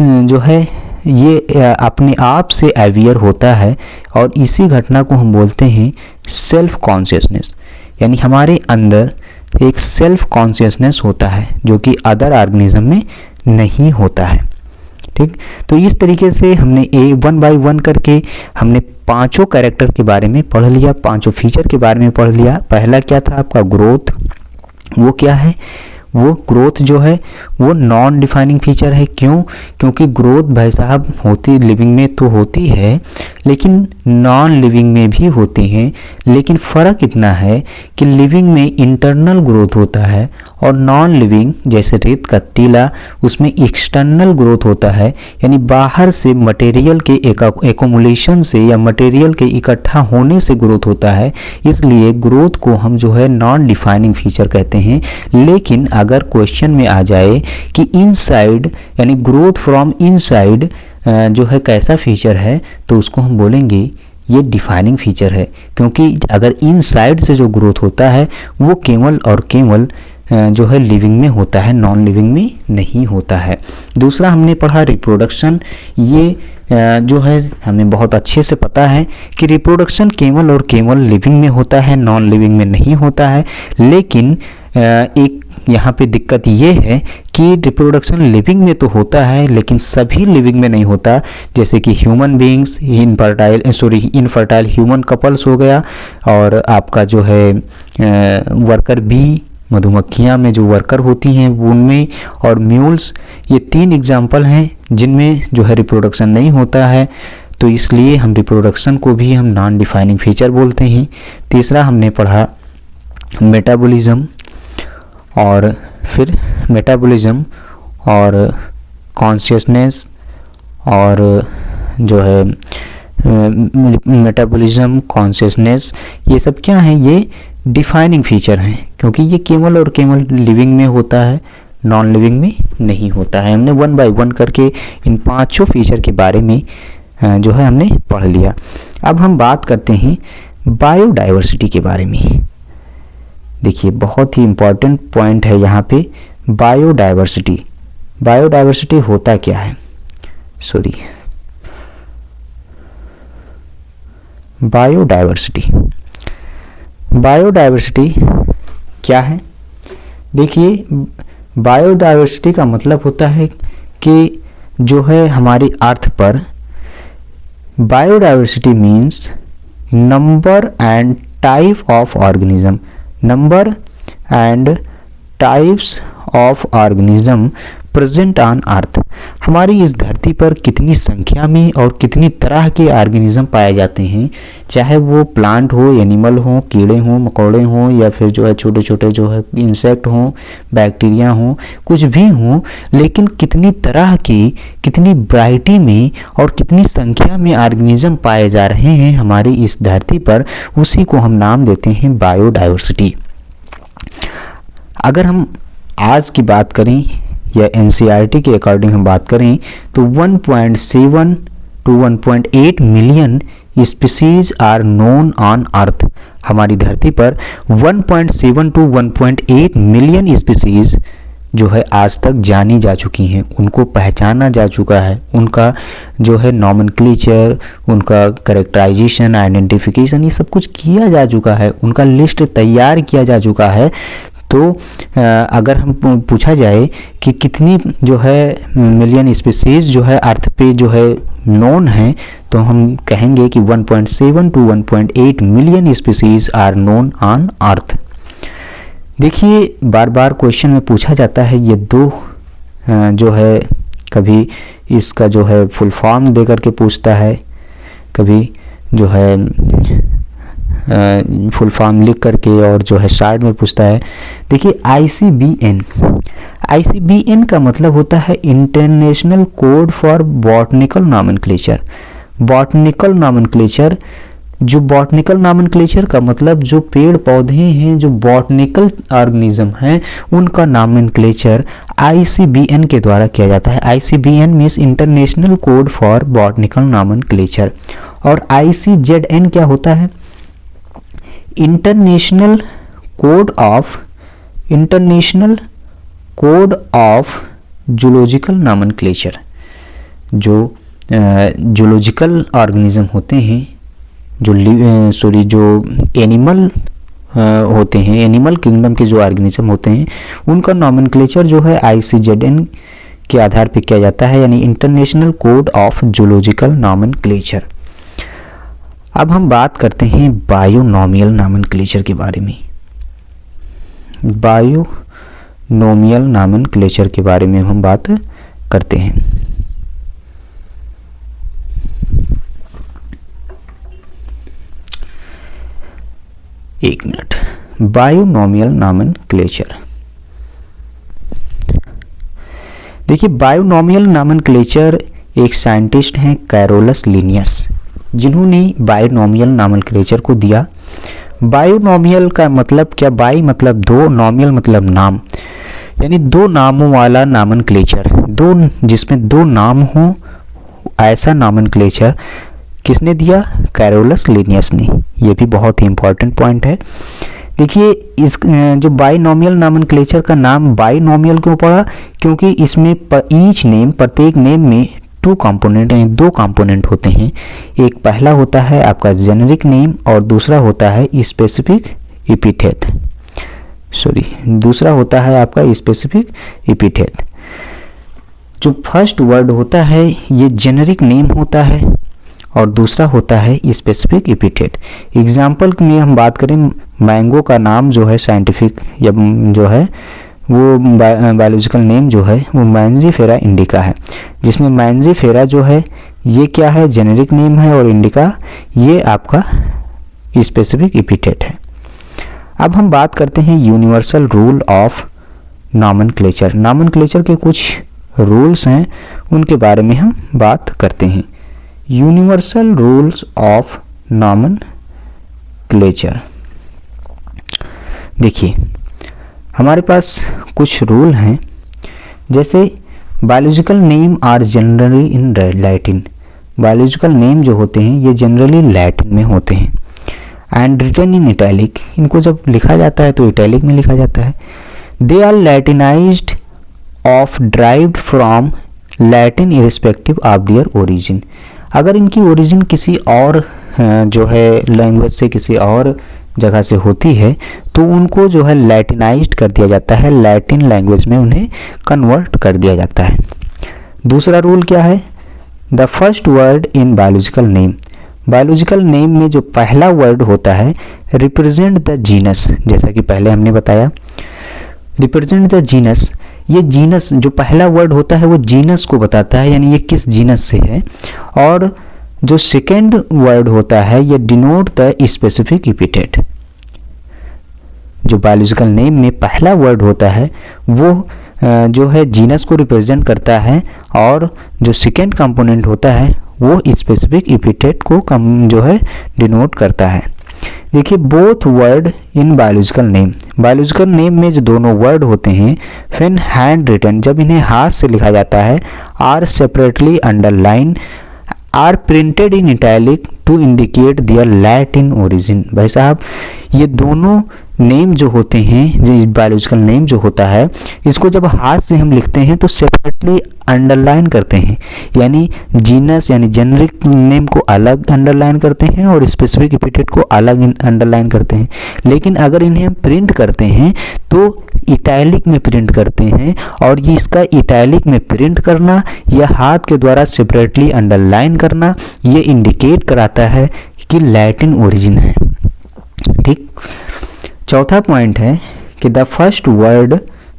जो है ये अपने आप से अवेयर होता है, और इसी घटना को हम बोलते हैं सेल्फ कॉन्शियसनेस। यानी हमारे अंदर एक सेल्फ कॉन्शियसनेस होता है जो कि अदर ऑर्गेनिज्म में नहीं होता है। ठीक, तो इस तरीके से हमने वन बाय वन करके हमने पांचों कैरेक्टर के बारे में पढ़ लिया, पांचों फीचर के बारे में पढ़ लिया। पहला क्या था आपका, ग्रोथ। वो क्या है, वो ग्रोथ जो है वो नॉन डिफाइनिंग फीचर है। क्यों? क्योंकि ग्रोथ भाई साहब होती लिविंग में तो होती है, लेकिन नॉन लिविंग में भी होती हैं। लेकिन फ़र्क इतना है कि लिविंग में इंटरनल ग्रोथ होता है और नॉन लिविंग जैसे रेत का टीला उसमें एक्सटर्नल ग्रोथ होता है, यानी बाहर से मटेरियल के एकोमुलेशन से या मटेरियल के इकट्ठा होने से ग्रोथ होता है। इसलिए ग्रोथ को हम जो है नॉन डिफाइनिंग फीचर कहते हैं। लेकिन अगर क्वेश्चन में आ जाए कि इनसाइड यानी ग्रोथ फ्रॉम इनसाइड जो है कैसा फीचर है, तो उसको हम बोलेंगे ये डिफाइनिंग फीचर है। क्योंकि अगर इनसाइड से जो ग्रोथ होता है वो केवल और केवल जो है लिविंग में होता है, नॉन लिविंग में नहीं होता है। दूसरा हमने पढ़ा रिप्रोडक्शन। ये जो है हमें बहुत अच्छे से पता है कि रिप्रोडक्शन केवल और केवल लिविंग में होता है, नॉन लिविंग में नहीं होता है। लेकिन एक यहाँ पे दिक्कत ये है कि रिप्रोडक्शन लिविंग में तो होता है लेकिन सभी लिविंग में नहीं होता। जैसे कि human beings, infertile human couples हो गया, और आपका जो है वर्कर बी, मधुमक्खियाँ में जो वर्कर होती हैं उनमें, और म्यूल्स, ये 3 एग्जाम्पल हैं जिनमें जो है रिप्रोडक्शन नहीं होता है। तो इसलिए हम रिप्रोडक्शन को भी हम नॉन डिफाइनिंग फीचर बोलते हैं। तीसरा हमने पढ़ा मेटाबॉलिज्म, और फिर मेटाबॉलिज्म और कॉन्शियसनेस, और जो है मेटाबॉलिज्म, कॉन्शियसनेस, ये सब क्या हैं? ये डिफाइनिंग फीचर हैं, क्योंकि ये केवल और केवल लिविंग में होता है, नॉन लिविंग में नहीं होता है। हमने 1 बाय 1 करके इन 5 फीचर के बारे में जो है हमने पढ़ लिया। अब हम बात करते हैं बायोडाइवर्सिटी के बारे में। देखिए बहुत ही इम्पॉर्टेंट पॉइंट है यहाँ पे बायोडाइवर्सिटी। बायोडाइवर्सिटी होता क्या है? बायोडाइवर्सिटी क्या है? देखिए बायोडाइवर्सिटी का मतलब होता है कि जो है हमारी अर्थ पर biodiversity means number and type of organism, number and types of organism present on earth. हमारी इस धरती पर कितनी संख्या में और कितनी तरह के ऑर्गेनिज्म पाए जाते हैं, चाहे वो प्लांट हो, एनिमल हो, कीड़े हों, मकोड़े हों, या फिर जो है छोटे छोटे जो है इंसेक्ट हों, बैक्टीरिया हों, कुछ भी हों, लेकिन कितनी तरह की, कितनी वैरायटी में और कितनी संख्या में ऑर्गेनिज्म पाए जा रहे हैं हमारी इस धरती पर, उसी को हम नाम देते हैं बायोडाइवर्सिटी। अगर हम आज की बात करें या एनसीईआरटी के अकॉर्डिंग हम बात करें तो 1.7 to 1.8 million species are known on earth. हमारी धरती पर 1.7 to 1.8 मिलियन स्पीसीज जो है आज तक जानी जा चुकी हैं, उनको पहचाना जा चुका है, उनका जो है नॉमेनक्लेचर, उनका कैरेक्टराइजेशन, आइडेंटिफिकेशन, ये सब कुछ किया जा चुका है, उनका लिस्ट तैयार किया जा चुका है। तो अगर हम पूछा जाए कि कितनी जो है मिलियन स्पीसीज जो है अर्थ पे जो है नोन है, तो हम कहेंगे कि 1.7 to 1.8 million species are known on earth. देखिए बार बार क्वेश्चन में पूछा जाता है ये दो जो है, कभी इसका जो है फुल फॉर्म दे करके पूछता है, कभी जो है फुल फॉर्म लिख करके और जो है साइड में पूछता है। देखिए आईसीबीएन का मतलब होता है international code for botanical nomenclature. Botanical nomenclature, जो बॉटनिकल नॉमेनक्लेचर का मतलब जो पेड़ पौधे हैं, जो बॉटनिकल ऑर्गेनिज्म हैं, उनका नॉमेनक्लेचर आईसीबीएन के द्वारा किया जाता है। ICBN means international code for botanical nomenclature. और आईसीजेडएन क्या होता है? International code of zoological nomenclature. जो जूलॉजिकल ऑर्गेनिज्म होते हैं, जो एनिमल होते हैं, एनिमल किंगडम के जो ऑर्गेनिज्म होते हैं, उनका नॉमेनक्लेचर जो है आईसीजेडएन के आधार पर किया जाता है, यानी international code of zoological nomenclature. अब हम बात करते हैं बायोनॉमियल नॉमेनक्लेचर के बारे में। नोमियल नॉमेनक्लेचर के बारे में हम बात करते हैं। एक मिनट, बायोनोमियल नॉमेनक्लेचर। देखिए, बायोनोमियल नॉमेनक्लेचर एक साइंटिस्ट हैं कैरोलस लिनियस, जिन्होंने बायोनोमियल नॉमेनक्लेचर को दिया। बायोनोमियल का मतलब क्या? बाई मतलब दो, नोमियल मतलब नाम, यानी दो नामों वाला नॉमेनक्लेचर, दो जिसमें दो नाम हो, ऐसा नॉमेनक्लेचर किसने दिया? कैरोलस लिनियस ने। ये भी बहुत ही इंपॉर्टेंट पॉइंट है। देखिए, इस जो बाइनोमियल नॉमेनक्लेचर का नाम बाइनोमियल क्यों पड़ा? क्योंकि इसमें ईच नेम, प्रत्येक नेम में टू कंपोनेंट यानी दो कंपोनेंट होते हैं। एक पहला होता है आपका जेनेरिक नेम और दूसरा होता है स्पेसिफिक एपिथेट। दूसरा होता है आपका स्पेसिफिक एपिथेट। जो फर्स्ट वर्ड होता है ये जेनेरिक नेम होता है और दूसरा होता है स्पेसिफिक एपिथेट। एग्जाम्पल में हम बात करें, मैंगो का नाम जो है साइंटिफिक या जो है वो बायोलॉजिकल नेम जो है वो मैंजीफेरा इंडिका है, जिसमें मैंजीफेरा जो है ये क्या है? जेनेरिक नेम है और इंडिका ये आपका स्पेसिफिक एपिथेट है। अब हम बात करते हैं universal rule of nomenclature. Nomenclature के कुछ रूल्स हैं, उनके बारे में हम बात करते हैं। Universal rules of nomenclature. देखिए, हमारे पास कुछ रूल हैं, जैसे biological name are generally in Latin. Biological name जो होते हैं ये जनरली लैटिन में होते हैं। एंड रिटन इन इटैलिक, इनको जब लिखा जाता है तो इटैलिक में लिखा जाता है। They are Latinised of derived from Latin irrespective of their origin. अगर इनकी ओरिजिन किसी और जो है लैंग्वेज से, किसी और जगह से होती है तो उनको जो है लैटिनाइज्ड कर दिया जाता है, लैटिन लैंग्वेज में उन्हें कन्वर्ट कर दिया जाता है। दूसरा रूल क्या है? The first word in biological name. Biological name में जो पहला वर्ड होता है रिप्रेजेंट द जीनस, जैसा कि पहले हमने बताया, रिप्रेजेंट द जीनस। ये जीनस जो पहला वर्ड होता है वो जीनस को बताता है, यानी ये किस जीनस से है। और जो सेकेंड वर्ड होता है ये डिनोट द स्पेसिफिक एपिथेट। जो बायोलॉजिकल नेम में पहला वर्ड होता है वो जो है जीनस को रिप्रेजेंट करता है और जो सेकेंड कंपोनेंट होता है वो स्पेसिफिक एपिथेट को जो है डिनोट करता है। देखिए, both word in biological name, biological name में जो दोनों वर्ड होते हैं व्हेन हैंड रिटन, जब इन्हें हाथ से लिखा जाता है, are separately underline or printed in italic to indicate their Latin origin. भाई साहब, ये दोनों नेम जो होते हैं, जो बायोलॉजिकल नेम जो होता है, इसको जब हाथ से हम लिखते हैं तो सेपरेटली अंडरलाइन करते हैं, यानी जीनस यानी जेनरिक नेम को अलग अंडरलाइन करते हैं और स्पेसिफिक एपिथेट को अलग अंडरलाइन करते हैं। लेकिन अगर इन्हें हम प्रिंट करते हैं तो इटैलिक में प्रिंट करते हैं, और ये इसका इटैलिक में प्रिंट करना या हाथ के द्वारा सेपरेटली अंडरलाइन करना ये इंडिकेट कराता है कि लैटिन ओरिजिन है। ठीक। चौथा पॉइंट है कि द फर्स्ट वर्ड,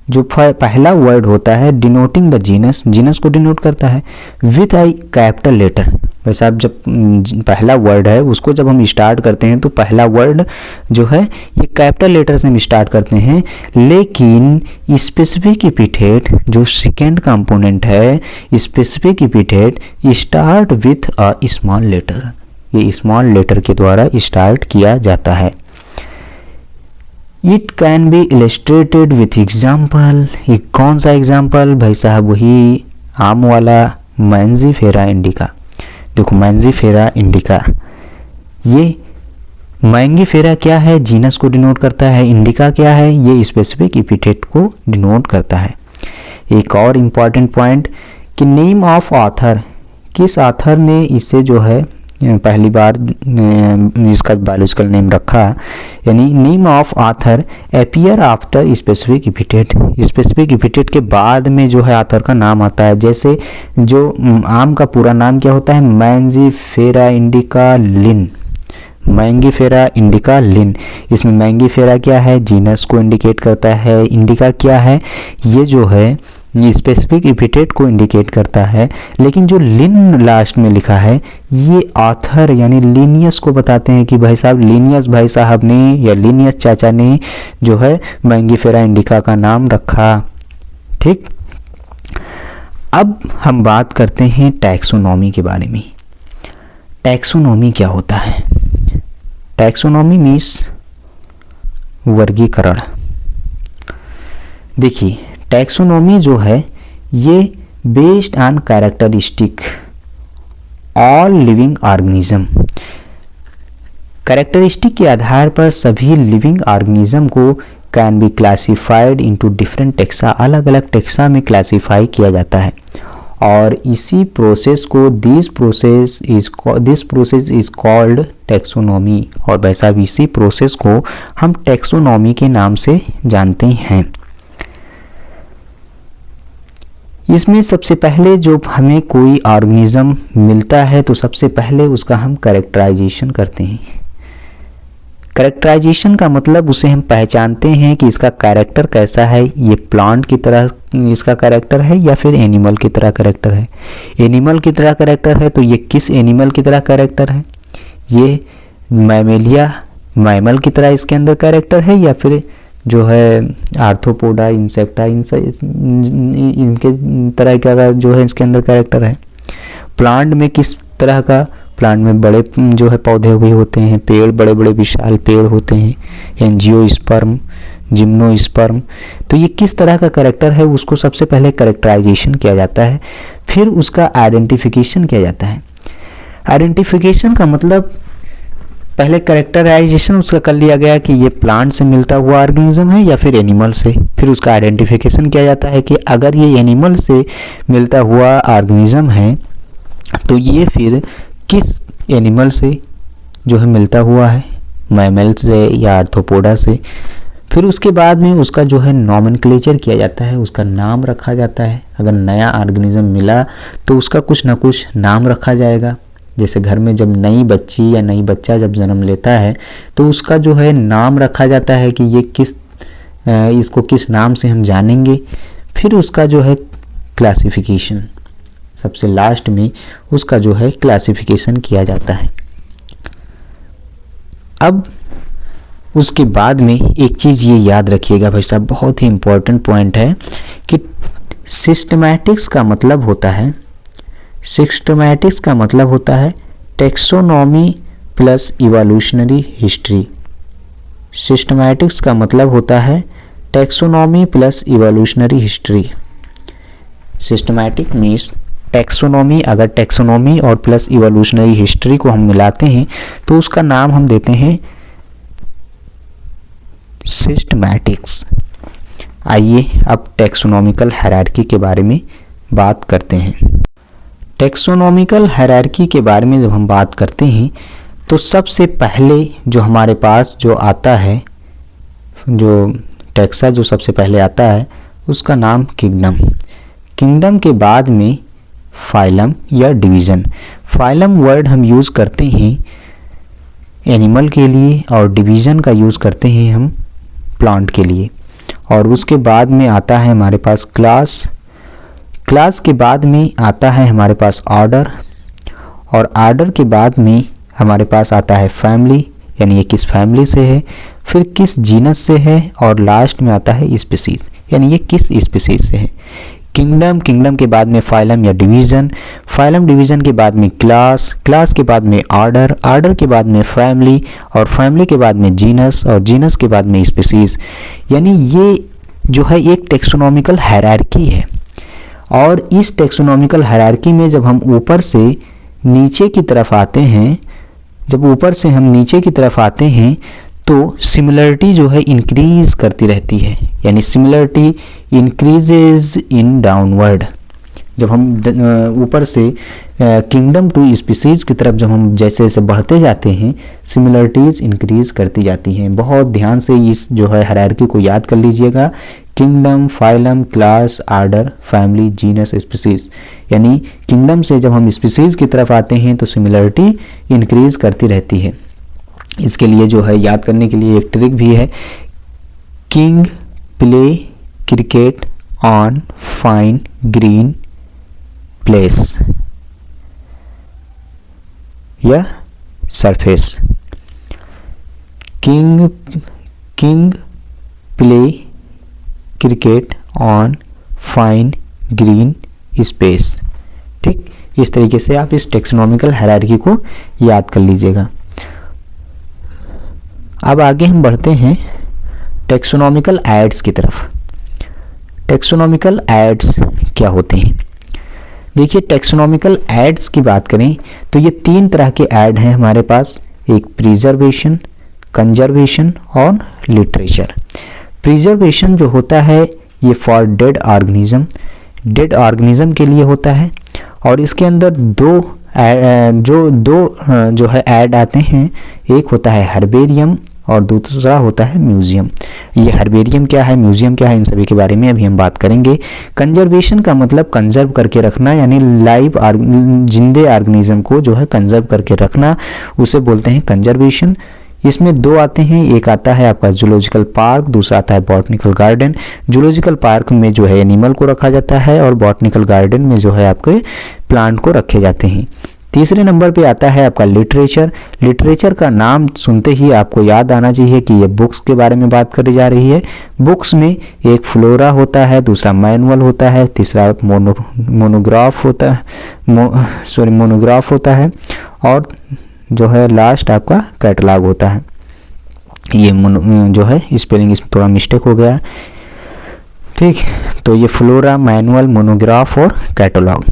जो पहला वर्ड होता है डिनोटिंग द जीनस, जीनस को डिनोट करता है विथ आई कैपिटल लेटर। वैसे आप जब पहला वर्ड है उसको जब हम स्टार्ट करते हैं तो पहला वर्ड जो है ये कैपिटल लेटर से हम स्टार्ट करते हैं, लेकिन स्पेसिफिक एपिथेट जो सेकेंड कंपोनेंट है, specific epithet start with a small letter, ये स्मॉल लेटर के द्वारा स्टार्ट किया जाता है। It can be illustrated with example. ये कौन सा एग्जाम्पल? भाई साहब वही आम वाला मैंजीफेरा इंडिका। देखो मैंजीफेरा इंडिका, ये मैंगीफेरा क्या है? जीनस को डिनोट करता है। इंडिका क्या है? ये स्पेसिफिक एपिथेट को डिनोट करता है। एक और इम्पॉर्टेंट पॉइंट कि नेम ऑफ ऑथर, किस ऑथर ने इसे जो है पहली बार इसका बायोलॉजिकल नेम रखा, यानी name of author appear after specific epithet. Specific epithet के बाद में जो है ऑथर का नाम आता है। जैसे जो आम का पूरा नाम क्या होता है? मैंजीफेरा इंडिका लिन, मैंगीफेरा इंडिका लिन। इसमें मैंगीफेरा क्या है, जीनस को इंडिकेट करता है। इंडिका क्या है, ये जो है स्पेसिफिक एपिथेट को इंडिकेट करता है। लेकिन जो लिन लास्ट में लिखा है ये ऑथर यानी लिनियस को बताते हैं कि भाई साहब लिनियस भाई साहब ने या लिनियस चाचा ने जो है मैंगीफेरा इंडिका का नाम रखा। ठीक, अब हम बात करते हैं टैक्सोनॉमी के बारे में। टैक्सोनॉमी क्या होता है? टैक्सोनॉमी मीन्स वर्गीकरण। देखिए टैक्सोनॉमी जो है ये based on characteristic all living organism. Characteristic के आधार पर सभी लिविंग ऑर्गेनिज्म को can be classified into different taxa, अलग अलग टेक्सा में क्लासिफाई किया जाता है। और इसी प्रोसेस को this process is called taxonomy. और वैसा भी इसी प्रोसेस को हम टैक्सोनॉमी के नाम से जानते हैं। इसमें सबसे पहले जो हमें कोई ऑर्गेनिज्म मिलता है तो सबसे पहले उसका हम कैरेक्टराइजेशन करते हैं। कैरेक्टराइजेशन का मतलब उसे हम पहचानते हैं कि इसका कैरेक्टर कैसा है, ये प्लांट की तरह इसका कैरेक्टर है या फिर एनिमल की तरह कैरेक्टर है। एनिमल की तरह कैरेक्टर है तो ये किस एनिमल की तरह कैरेक्टर है, ये मैमल की तरह इसके अंदर कैरेक्टर है या फिर जो है आर्थ्रोपोडा इंसेक्टा इनके तरह का जो है इसके अंदर कैरेक्टर है। प्लांट में किस तरह का, प्लांट में बड़े जो है पौधे भी होते हैं, पेड़ बड़े बड़े विशाल पेड़ होते हैं, एंजियोस्पर्म जिम्नोस्पर्म। तो ये किस तरह का कैरेक्टर है उसको सबसे पहले कैरेक्टराइजेशन किया जाता है, फिर उसका आइडेंटिफिकेशन किया जाता है। आइडेंटिफिकेशन का मतलब पहले कैरेक्टराइजेशन उसका कर लिया गया कि ये प्लांट से मिलता हुआ ऑर्गेनिज्म है या फिर एनिमल से, फिर उसका आइडेंटिफिकेशन किया जाता है कि अगर ये एनिमल से मिलता हुआ ऑर्गेनिज्म है तो ये फिर किस एनिमल से जो है मिलता हुआ है, मैमल से या आर्थ्रोपोडा से। फिर उसके बाद में उसका जो है नॉमेनक्लेचर किया जाता है, उसका नाम रखा जाता है। अगर नया ऑर्गेनिज्म मिला तो उसका कुछ ना कुछ नाम रखा जाएगा। जैसे घर में जब नई बच्ची या नई बच्चा जब जन्म लेता है तो उसका जो है नाम रखा जाता है कि ये इसको किस नाम से हम जानेंगे। फिर उसका जो है क्लासिफिकेशन, सबसे लास्ट में उसका जो है क्लासिफिकेशन किया जाता है। अब उसके बाद में एक चीज़ ये याद रखिएगा भाई साहब, बहुत ही इम्पोर्टेंट पॉइंट है कि सिस्टमैटिक्स का मतलब होता है taxonomy plus evolutionary history. Systematics का मतलब होता है taxonomy plus evolutionary history. Systematic means taxonomy, अगर टैक्सोनॉमी और प्लस इवोल्यूशनरी हिस्ट्री को हम मिलाते हैं तो उसका नाम हम देते हैं सिस्टमैटिक्स। आइए अब टैक्सोनॉमिकल हायरार्की के बारे में बात करते हैं। टैक्सोनॉमिकल हायरार्की के बारे में जब हम बात करते हैं तो सबसे पहले जो हमारे पास जो आता है, जो टैक्सा जो सबसे पहले आता है उसका नाम किंगडम। किंगडम के बाद में फाइलम या डिवीज़न। फाइलम वर्ड हम यूज़ करते हैं एनिमल के लिए और डिवीज़न का यूज़ करते हैं हम प्लांट के लिए। और उसके बाद में आता है हमारे पास क्लास। क्लास के बाद में आता है हमारे पास ऑर्डर, और ऑर्डर के बाद में हमारे पास आता है फैमिली, यानी ये किस फैमिली से है, फिर किस जीनस से है, और लास्ट में आता है स्पीसीज, यानी ये किस स्पीसीज से है। किंगडम के बाद में फाइलम या डिवीज़न, फाइलम डिवीज़न के बाद में क्लास के बाद में ऑर्डर के बाद में फैमिली, और फैमिली के बाद में जीनस, और जीनस के बाद में स्पीसीज। यानी ये जो है एक टैक्सोनॉमिकल हायरार्की है। और इस टैक्सोनॉमिकल हायरार्की में जब हम ऊपर से नीचे की तरफ आते हैं, तो सिमिलरिटी जो है इंक्रीज करती रहती है, यानी सिमिलरिटी इंक्रीजेज इन डाउनवर्ड। जब हम ऊपर से किंगडम टू स्पीसीज की तरफ जब हम जैसे जैसे बढ़ते जाते हैं, सिमिलरिटीज़ इंक्रीज करती जाती हैं। बहुत ध्यान से इस जो है हायरार्की को याद कर लीजिएगा। Kingdom, phylum, class, order, family, genus, species. यानी किंगडम से जब हम स्पीसीज की तरफ आते हैं तो सिमिलरिटी इंक्रीज करती रहती है। इसके लिए जो है याद करने के लिए एक ट्रिक भी है, king play cricket on fine green place या surface. King play cricket on fine green space. ठीक, इस तरीके से आप इस टेक्सोनॉमिकल हायरार्की को याद कर लीजिएगा। अब आगे हम बढ़ते हैं टेक्सोनॉमिकल एड्स की तरफ। टेक्सोनॉमिकल एड्स क्या होते हैं? देखिए, टेक्सोनॉमिकल एड्स की बात करें तो ये 3 तरह के ऐड हैं हमारे पास, एक प्रिजर्वेशन, कंजर्वेशन और लिटरेचर। प्रिजर्वेशन जो होता है ये फॉर डेड ऑर्गेनिज्म के लिए होता है, और इसके अंदर दो जो है ऐड आते हैं, एक होता है हर्बेरियम और दूसरा होता है म्यूजियम। ये हर्बेरियम क्या है, म्यूजियम क्या है, इन सभी के बारे में अभी हम बात करेंगे। कंजर्वेशन का मतलब कंजर्व करके रखना, यानी लाइव जिंदे ऑर्गेनिज्म को जो है कंजर्व करके रखना, उसे बोलते हैं कंजर्वेशन। इसमें 2 आते हैं, एक आता है आपका जूलॉजिकल पार्क, दूसरा आता है बॉटनिकल गार्डन। जूलॉजिकल पार्क में जो है एनिमल को रखा जाता है और बॉटनिकल गार्डन में जो है आपके प्लांट को रखे जाते हैं। तीसरे नंबर पे आता है आपका लिटरेचर। लिटरेचर का नाम सुनते ही आपको याद आना चाहिए कि ये बुक्स के बारे में बात करी जा रही है। बुक्स में एक फ्लोरा होता है, दूसरा मैनुअल होता है, तीसरा मोनोग्राफ होता है और जो है लास्ट आपका कैटलॉग होता है। ये जो है स्पेलिंग इसमें थोड़ा मिस्टेक हो गया, ठीक। तो ये फ्लोरा, मैनुअल, मोनोग्राफ और कैटलॉग।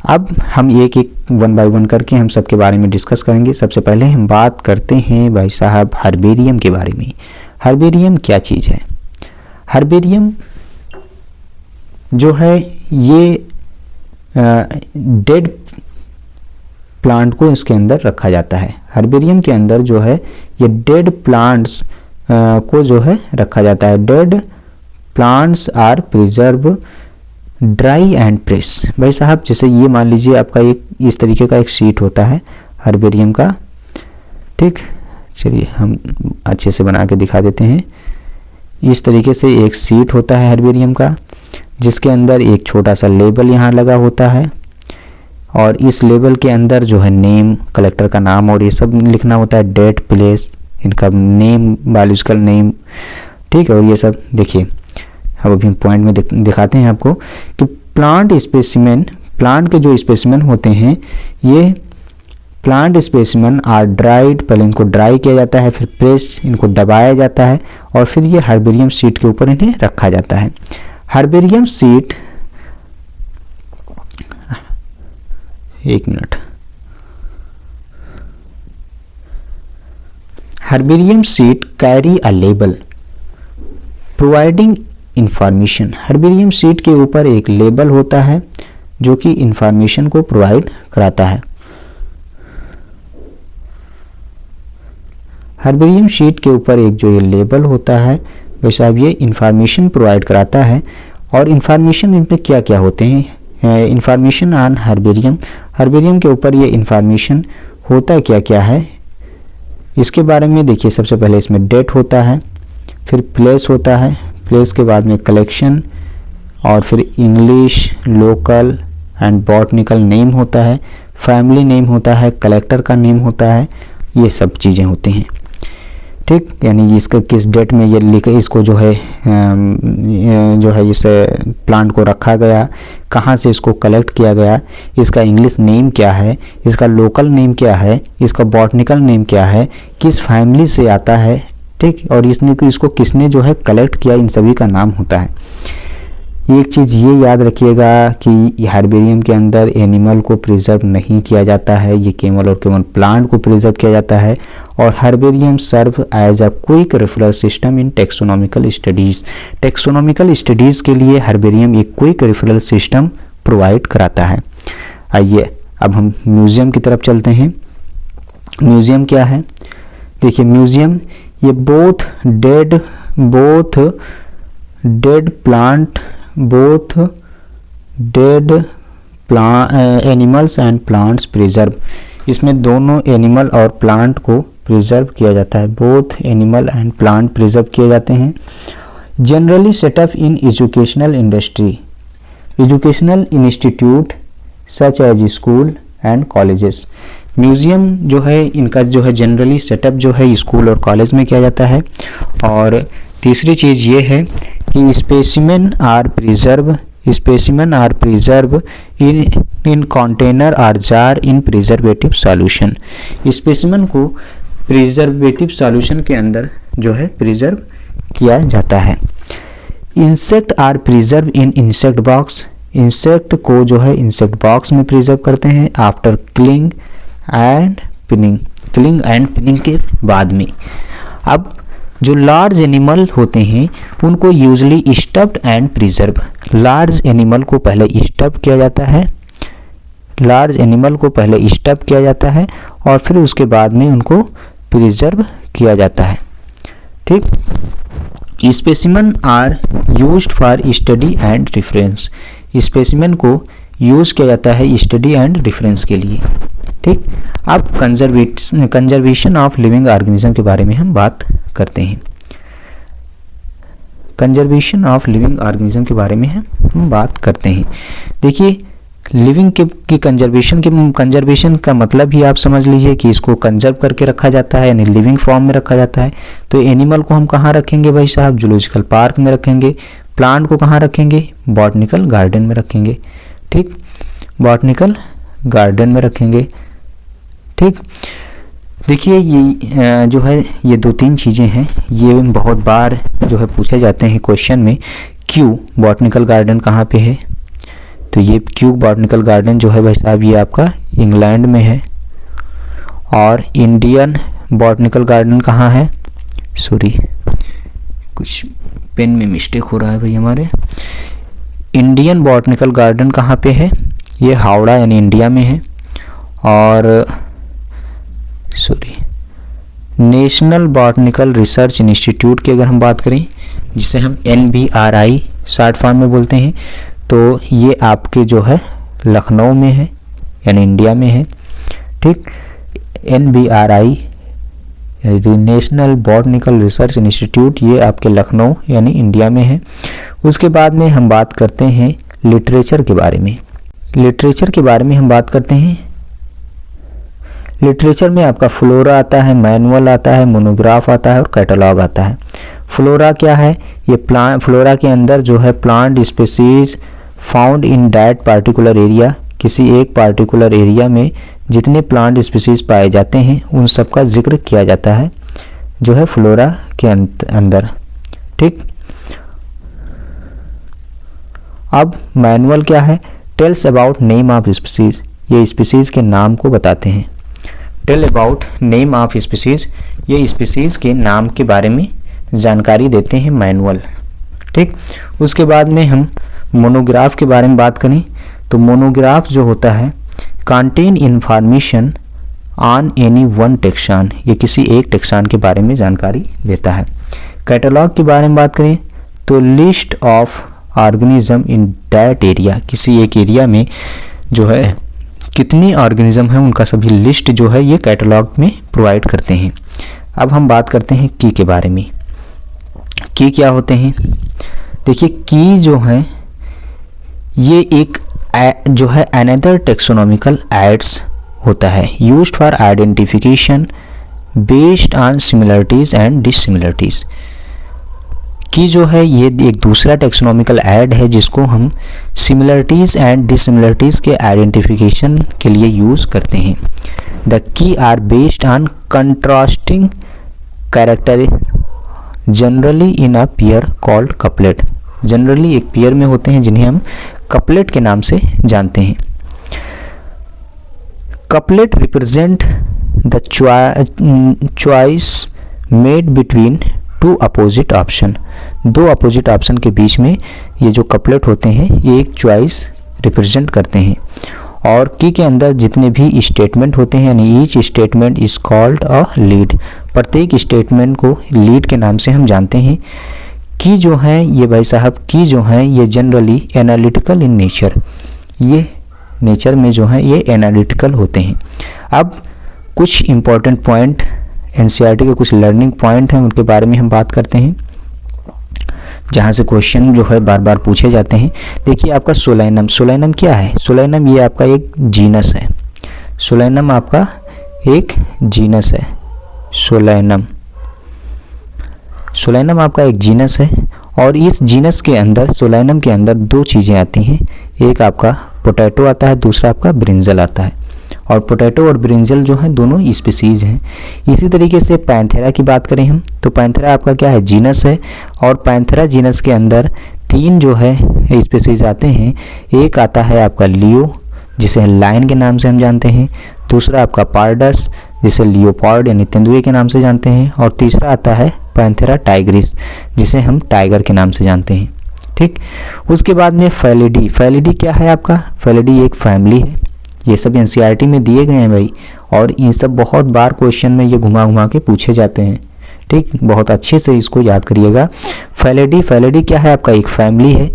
अब हम एक एक 1 बाय 1 करके हम सबके बारे में डिस्कस करेंगे। सबसे पहले हम बात करते हैं भाई साहब हर्बेरियम के बारे में। हर्बेरियम क्या चीज़ है? हर्बेरियम जो है ये डेड प्लांट को इसके अंदर रखा जाता है। हर्बेरियम के अंदर जो है ये डेड प्लांट्स को जो है रखा जाता है। Dead plants are preserve dry and press. भाई साहब जैसे ये मान लीजिए आपका एक इस तरीके का एक शीट होता है हर्बेरियम का, ठीक। चलिए हम अच्छे से बना के दिखा देते हैं। इस तरीके से एक शीट होता है हर्बेरियम का, जिसके अंदर एक छोटा सा लेबल यहाँ लगा होता है, और इस लेबल के अंदर जो है नेम, कलेक्टर का नाम और ये सब लिखना होता है, डेट, प्लेस, इनका नेम, बायोलॉजिकल नेम, ठीक है। और ये सब देखिए अब अभी हम पॉइंट में दिखाते हैं आपको कि प्लांट स्पेसिमेन, प्लांट के जो स्पेसिमेन होते हैं ये प्लांट स्पेसिमेन आर ड्राइड। पहले इनको ड्राई किया जाता है, फिर प्रेस, इनको दबाया जाता है और फिर ये हर्बेरियम शीट के ऊपर इन्हें रखा जाता है। हर्बेरियम शीट, एक minute, herbarium sheet carry a label providing information. Herbarium sheet के ऊपर एक लेबल होता है जो कि इंफॉर्मेशन को प्रोवाइड कराता है। हर्बेरियम शीट के ऊपर एक जो ये लेबल होता है वैसे अब ये इंफॉर्मेशन प्रोवाइड कराता है। और इंफॉर्मेशन इनमें क्या क्या होते हैं? इंफॉर्मेशन ऑन हर्बेरियम, हर्बेरियम के ऊपर ये इंफॉर्मेशन होता क्या क्या है इसके बारे में देखिए। सबसे पहले इसमें डेट होता है, फिर प्लेस होता है, प्लेस के बाद में कलेक्शन, और फिर English, local and botanical name होता है, फैमिली नेम होता है, कलेक्टर का नेम होता है, ये सब चीज़ें होती हैं, ठीक। यानी इसका किस डेट में ये लिख, इसको जो है इस प्लांट को रखा गया, कहाँ से इसको कलेक्ट किया गया, इसका इंग्लिश नेम क्या है, इसका लोकल नेम क्या है, इसका बॉटनिकल नेम क्या है, किस फैमिली से आता है, ठीक। और इसको किसने जो है कलेक्ट किया, इन सभी का नाम होता है। एक चीज़ ये याद रखिएगा कि हर्बेरियम के अंदर एनिमल को प्रिजर्व नहीं किया जाता है, ये केवल और केवल प्लांट को प्रिजर्व किया जाता है। और herbarium serve as a quick referral system in taxonomical studies. Taxonomical studies के लिए हर्बेरियम एक क्विक रेफरल सिस्टम प्रोवाइड कराता है। आइए अब हम म्यूज़ियम की तरफ चलते हैं। म्यूज़ियम क्या है? देखिए म्यूज़ियम ये both dead animals and plants preserve, इसमें दोनों एनिमल और प्लांट को प्रिजर्व किया जाता है, both animal and plant preserve किए जाते हैं। Generally setup in educational industry, educational institute such as school and colleges. Museum जो है इनका जो है जनरली सेटअप जो है स्कूल और कॉलेज में किया जाता है। और तीसरी चीज़ ये है कि specimen are preserve in container or jar in preservative solution. Specimen को प्रिजर्वेटिव सॉल्यूशन के अंदर जो है प्रिजर्व किया जाता है। Insect are preserve in insect box, insect को जो है इंसेक्ट बॉक्स में प्रिजर्व करते हैं आफ्टर किलिंग एंड पिनिंग के बाद में। अब जो लार्ज एनिमल होते हैं उनको usually stuffed and preserve, large animal को पहले स्टफ किया जाता है, और फिर उसके बाद में उनको प्रिजर्व किया जाता है। ठीक। Specimen are used for study and reference, specimen को यूज किया जाता है स्टडी एंड रेफरेंस के लिए। ठीक। अब कंजर्वेशन ऑफ लिविंग ऑर्गेनिज्म के बारे में हम बात करते हैं। कंजर्वेशन ऑफ लिविंग ऑर्गेनिज्म के बारे में हम बात करते हैं। देखिए लिविंग की कंजर्वेशन का मतलब ही आप समझ लीजिए कि इसको कंजर्व करके रखा जाता है, यानी लिविंग फॉर्म में रखा जाता है। तो एनिमल को हम कहाँ रखेंगे भाई साहब? जूलॉजिकल पार्क में रखेंगे। प्लांट को कहाँ रखेंगे? बॉटनिकल गार्डन में रखेंगे। ठीक, बॉटनिकल गार्डन में रखेंगे। ठीक, देखिए ये जो है ये दो तीन चीज़ें हैं, ये बहुत बार जो है पूछे जाते हैं क्वेश्चन में। क्यों बॉटनिकल गार्डन कहाँ पे है? तो ये क्यों बॉटनिकल गार्डन जो है भाई साहब ये आपका इंग्लैंड में है। और इंडियन बॉटनिकल गार्डन कहाँ है? सॉरी कुछ पेन में मिस्टेक हो रहा है भाई हमारे। इंडियन बॉटनिकल गार्डन कहाँ पे है? ये हावड़ा यानी इंडिया में है। और sorry national botanical research institute की अगर हम बात करें, जिसे हम NBRI शॉर्ट फॉर्म में बोलते हैं, तो ये आपके जो है लखनऊ में है यानी इंडिया में है। ठीक, NBRI national botanical research institute ये आपके लखनऊ यानी इंडिया में है। उसके बाद में हम बात करते हैं लिटरेचर के बारे में। लिटरेचर के बारे में हम बात करते हैं। लिटरेचर में आपका फ्लोरा आता है, मैनुअल आता है, मोनोग्राफ आता है और कैटलॉग आता है। फ्लोरा क्या है? ये प्लांट, फ्लोरा के अंदर जो है plant species found in that particular area, किसी एक पार्टिकुलर एरिया में जितने प्लांट स्पीसीज पाए जाते हैं उन सब का जिक्र किया जाता है जो है फ्लोरा के अंदर। ठीक, अब मैनुअल क्या है? Tells about name of species, ये स्पीसीज के नाम को बताते हैं। Tell about name of species, ये स्पीसीज के नाम के बारे में जानकारी देते हैं मैनुअल। ठीक, उसके बाद में हम मोनोग्राफ के बारे में बात करें तो मोनोग्राफ जो होता है contain information on any one taxon, ये किसी एक टेक्सान के बारे में जानकारी देता है। कैटलॉग के बारे में बात करें तो list of organism in that area, किसी एक एरिया में जो है कितनी ऑर्गेनिज्म है उनका सभी लिस्ट जो है ये कैटलॉग में प्रोवाइड करते हैं। अब हम बात करते हैं की के बारे में। की क्या होते हैं? देखिए की जो है ये एक जो है अनदर टेक्सोनॉमिकल एड्स होता है used for identification based on similarities and dissimilarities. की जो है ये एक दूसरा टेक्सोनॉमिकल ऐड है जिसको हम सिमिलरिटीज एंड डिससिमिलरिटीज के आइडेंटिफिकेशन के लिए यूज करते हैं। The key are based on contrasting character generally in a pair called couplet, generally एक पेयर में होते हैं जिन्हें हम कपलेट के नाम से जानते हैं। Couplet represent the choice made between two opposite option, दो अपोजिट ऑप्शन के बीच में ये जो कपलेट होते हैं ये एक चॉइस रिप्रेजेंट करते हैं। और की के अंदर जितने भी स्टेटमेंट होते हैं यानी each statement is called a lead, प्रत्येक स्टेटमेंट को लीड के नाम से हम जानते हैं। की जो है ये भाई साहब की जो है ये जनरली एनालिटिकल इन नेचर, ये नेचर में जो है ये एनालिटिकल होते हैं। अब कुछ इम्पोर्टेंट पॉइंट एनसीईआरटी के कुछ लर्निंग पॉइंट हैं उनके बारे में हम बात करते हैं, जहाँ से क्वेश्चन जो है बार बार पूछे जाते हैं। देखिए आपका सोलैनम, सोलैनम क्या है? सोलैनम ये आपका एक जीनस है। सोलैनम आपका एक जीनस है। सोलैनम, सोलैनम आपका एक जीनस है और इस जीनस के अंदर, सोलैनम के अंदर दो चीज़ें आती हैं, एक आपका पोटैटो आता है, दूसरा आपका ब्रिंजल आता है। और पोटैटो और ब्रिंजल जो है दोनों स्पीसीज़ हैं। इसी तरीके से पैंथेरा की बात करें हम तो पैंथेरा आपका क्या है? जीनस है। और पैंथेरा जीनस के अंदर तीन जो है स्पीसीज़ आते हैं। एक आता है आपका लियो, जिसे लायन के नाम से हम जानते हैं। दूसरा आपका पार्डस, जिसे लियोपार्ड यानी तेंदुए के नाम से जानते हैं। और तीसरा आता है पैंथेरा टाइग्रिस, जिसे हम टाइगर के नाम से जानते हैं। ठीक, उसके बाद में फेलिडी। फेलिडी क्या है आपका? फेलिडी एक फैमिली है। ये सब एनसीईआरटी में दिए गए हैं भाई, और ये सब बहुत बार क्वेश्चन में ये घुमा घुमा के पूछे जाते हैं। ठीक, बहुत अच्छे से इसको याद करिएगा। फेलिडी, फेलिडी क्या है? आपका एक फैमिली है।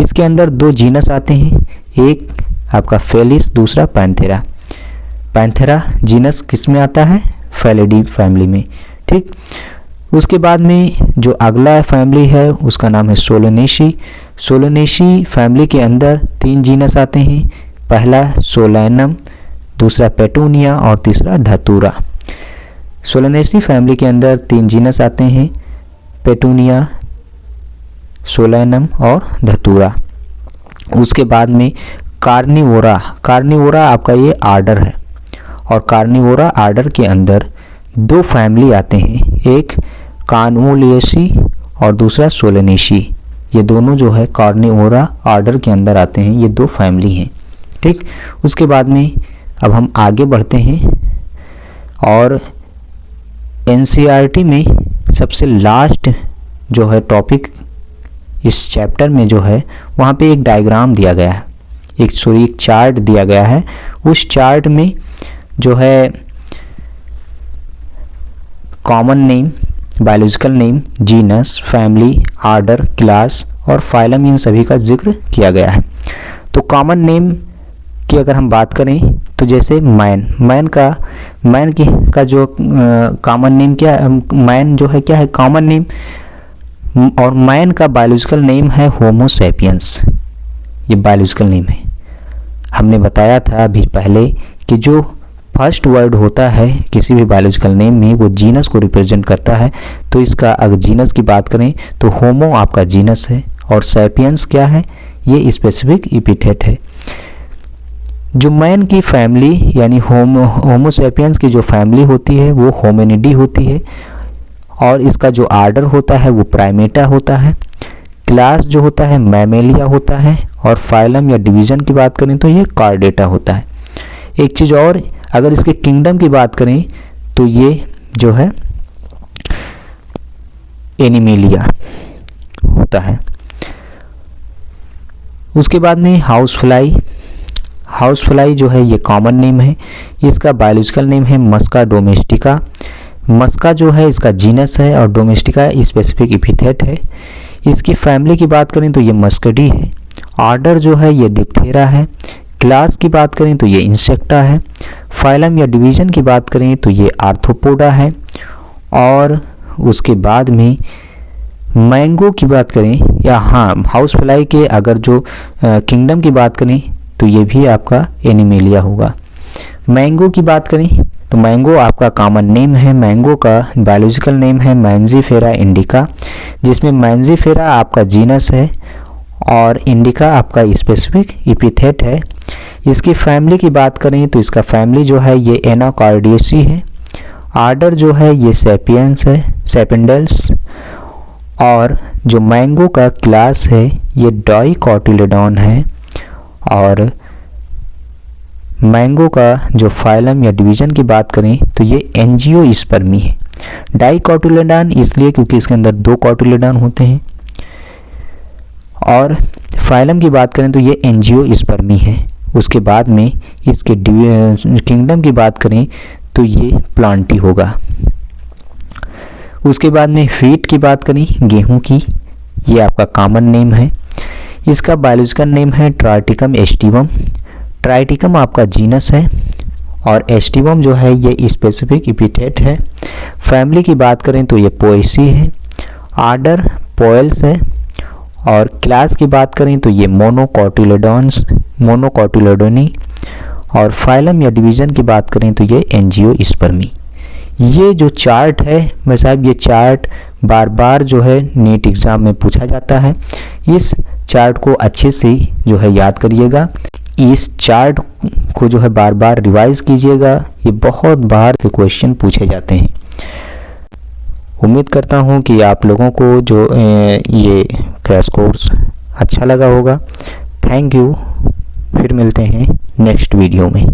इसके अंदर दो जीनस आते हैं, एक आपका फेलिस, दूसरा पैंथेरा। पैंथेरा जीनस किस में आता है? फेलिडी फैमिली में। ठीक, उसके बाद में जो अगला फैमिली है उसका नाम है सोलोनेसी। सोलोनेसी फैमिली के अंदर तीन जीनस आते हैं, पहला सोलैनम, दूसरा पेटूनिया और तीसरा धतूरा। सोलोनेसी फैमिली के अंदर तीन जीनस आते हैं, पेटूनिया, सोलैनम और धतूरा। उसके बाद में कार्निवोरा। कार्निवोरा आपका ये आर्डर है, और कार्निवोरा आर्डर के अंदर दो फैमिली आते हैं, एक कानवोलिएसी और दूसरा सोलोनेसी। ये दोनों जो है कार्निवोरा आर्डर के अंदर आते हैं, ये दो फैमिली हैं। ठीक, उसके बाद में अब हम आगे बढ़ते हैं और एनसीईआरटी में सबसे लास्ट जो है टॉपिक इस चैप्टर में जो है, वहाँ पे एक डायग्राम दिया गया है, एक चार्ट दिया गया है। उस चार्ट में जो है common name, biological name, genus, family, order, class और फाइलम, इन सभी का जिक्र किया गया है। तो कॉमन नेम की अगर हम बात करें तो जैसे मैन, मैन का जो कॉमन नेम क्या है? मैन जो है क्या है? Common name. और मैन का बायोलॉजिकल नेम है होमो सैपियंस, ये बायोलॉजिकल नेम है। हमने बताया था अभी पहले कि जो फर्स्ट वर्ड होता है किसी भी बायोलॉजिकल नेम में वो जीनस को रिप्रेजेंट करता है। तो इसका अगर जीनस की बात करें तो होमो आपका जीनस है और सैपियंस क्या है? ये स्पेसिफिक एपिथेट है। जो मैन की फैमिली यानी होमो सैपियंस की जो फैमिली होती है वो होमिनिडी होती है, और इसका जो आर्डर होता है वो प्राइमेटा होता है। क्लास जो होता है मैमेलिया होता है, और फाइलम या डिवीज़न की बात करें तो ये कार्डेटा होता है। एक चीज़ और, अगर इसके किंगडम की बात करें तो ये जो है एनिमेलिया होता है। उसके बाद में हाउस फ्लाई। हाउस फ्लाई जो है ये कॉमन नेम है, इसका बायोलॉजिकल नेम है मस्का डोमेस्टिका। मस्का जो है इसका जीनस है और डोमेस्टिका स्पेसिफिक एपिथेट है। इसकी फैमिली की बात करें तो ये मस्कडी है। आर्डर जो है ये डिप्टेरा है। क्लास की बात करें तो ये इंसेक्टा है। फाइलम या डिवीज़न की बात करें तो ये आर्थ्रोपोडा है। और उसके बाद में मैंगो की बात करें या हाउस फ्लाई के अगर जो किंगडम की बात करें तो ये भी आपका एनिमेलिया होगा। मैंगो की बात करें तो मैंगो आपका कॉमन नेम है। मैंगो का बायोलॉजिकल नेम है मैंजीफेरा इंडिका, जिसमें मैंजीफेरा आपका जीनस है और इंडिका आपका स्पेसिफिक एपिथेट है। इसकी फैमिली की बात करें तो इसका फैमिली जो है ये एनाकार्डियेसी है। आर्डर जो है ये सैपियंस है, सैपिंडल्स। और जो मैंगो का क्लास है ये डाइकोटिलेडॉन है। और मैंगो का जो फाइलम या डिवीज़न की बात करें तो ये एंजियोस्पर्मी है। डाइकोटिलेडॉन इसलिए क्योंकि इसके अंदर दो कोटिलेडॉन होते हैं। और फाइलम की बात करें तो ये एंजियोस्पर्मी है। उसके बाद में इसके किंगडम की बात करें तो ये प्लांटी होगा। उसके बाद में व्हीट की बात करें, गेहूं की, ये आपका कॉमन नेम है। इसका बायोलॉजिकल नेम है ट्राइटिकम एस्टिवम। ट्राइटिकम आपका जीनस है और एस्टिवम जो है ये स्पेसिफिक एपिथेट है। फैमिली की बात करें तो ये पोएसी है। आर्डर पोएल्स है। और क्लास की बात करें तो ये मोनोकोटिलेडोनी। और फाइलम या डिवीज़न की बात करें तो ये एंजियोस्पर्मी। ये जो चार्ट है मैं साहब, ये चार्ट बार बार जो है नीट एग्ज़ाम में पूछा जाता है। इस चार्ट को अच्छे से जो है याद करिएगा। इस चार्ट को जो है बार बार रिवाइज कीजिएगा, ये बहुत बार के क्वेश्चन पूछे जाते हैं। उम्मीद करता हूँ कि आप लोगों को जो ये क्रैश कोर्स अच्छा लगा होगा। Thank you. फिर मिलते हैं नेक्स्ट वीडियो में।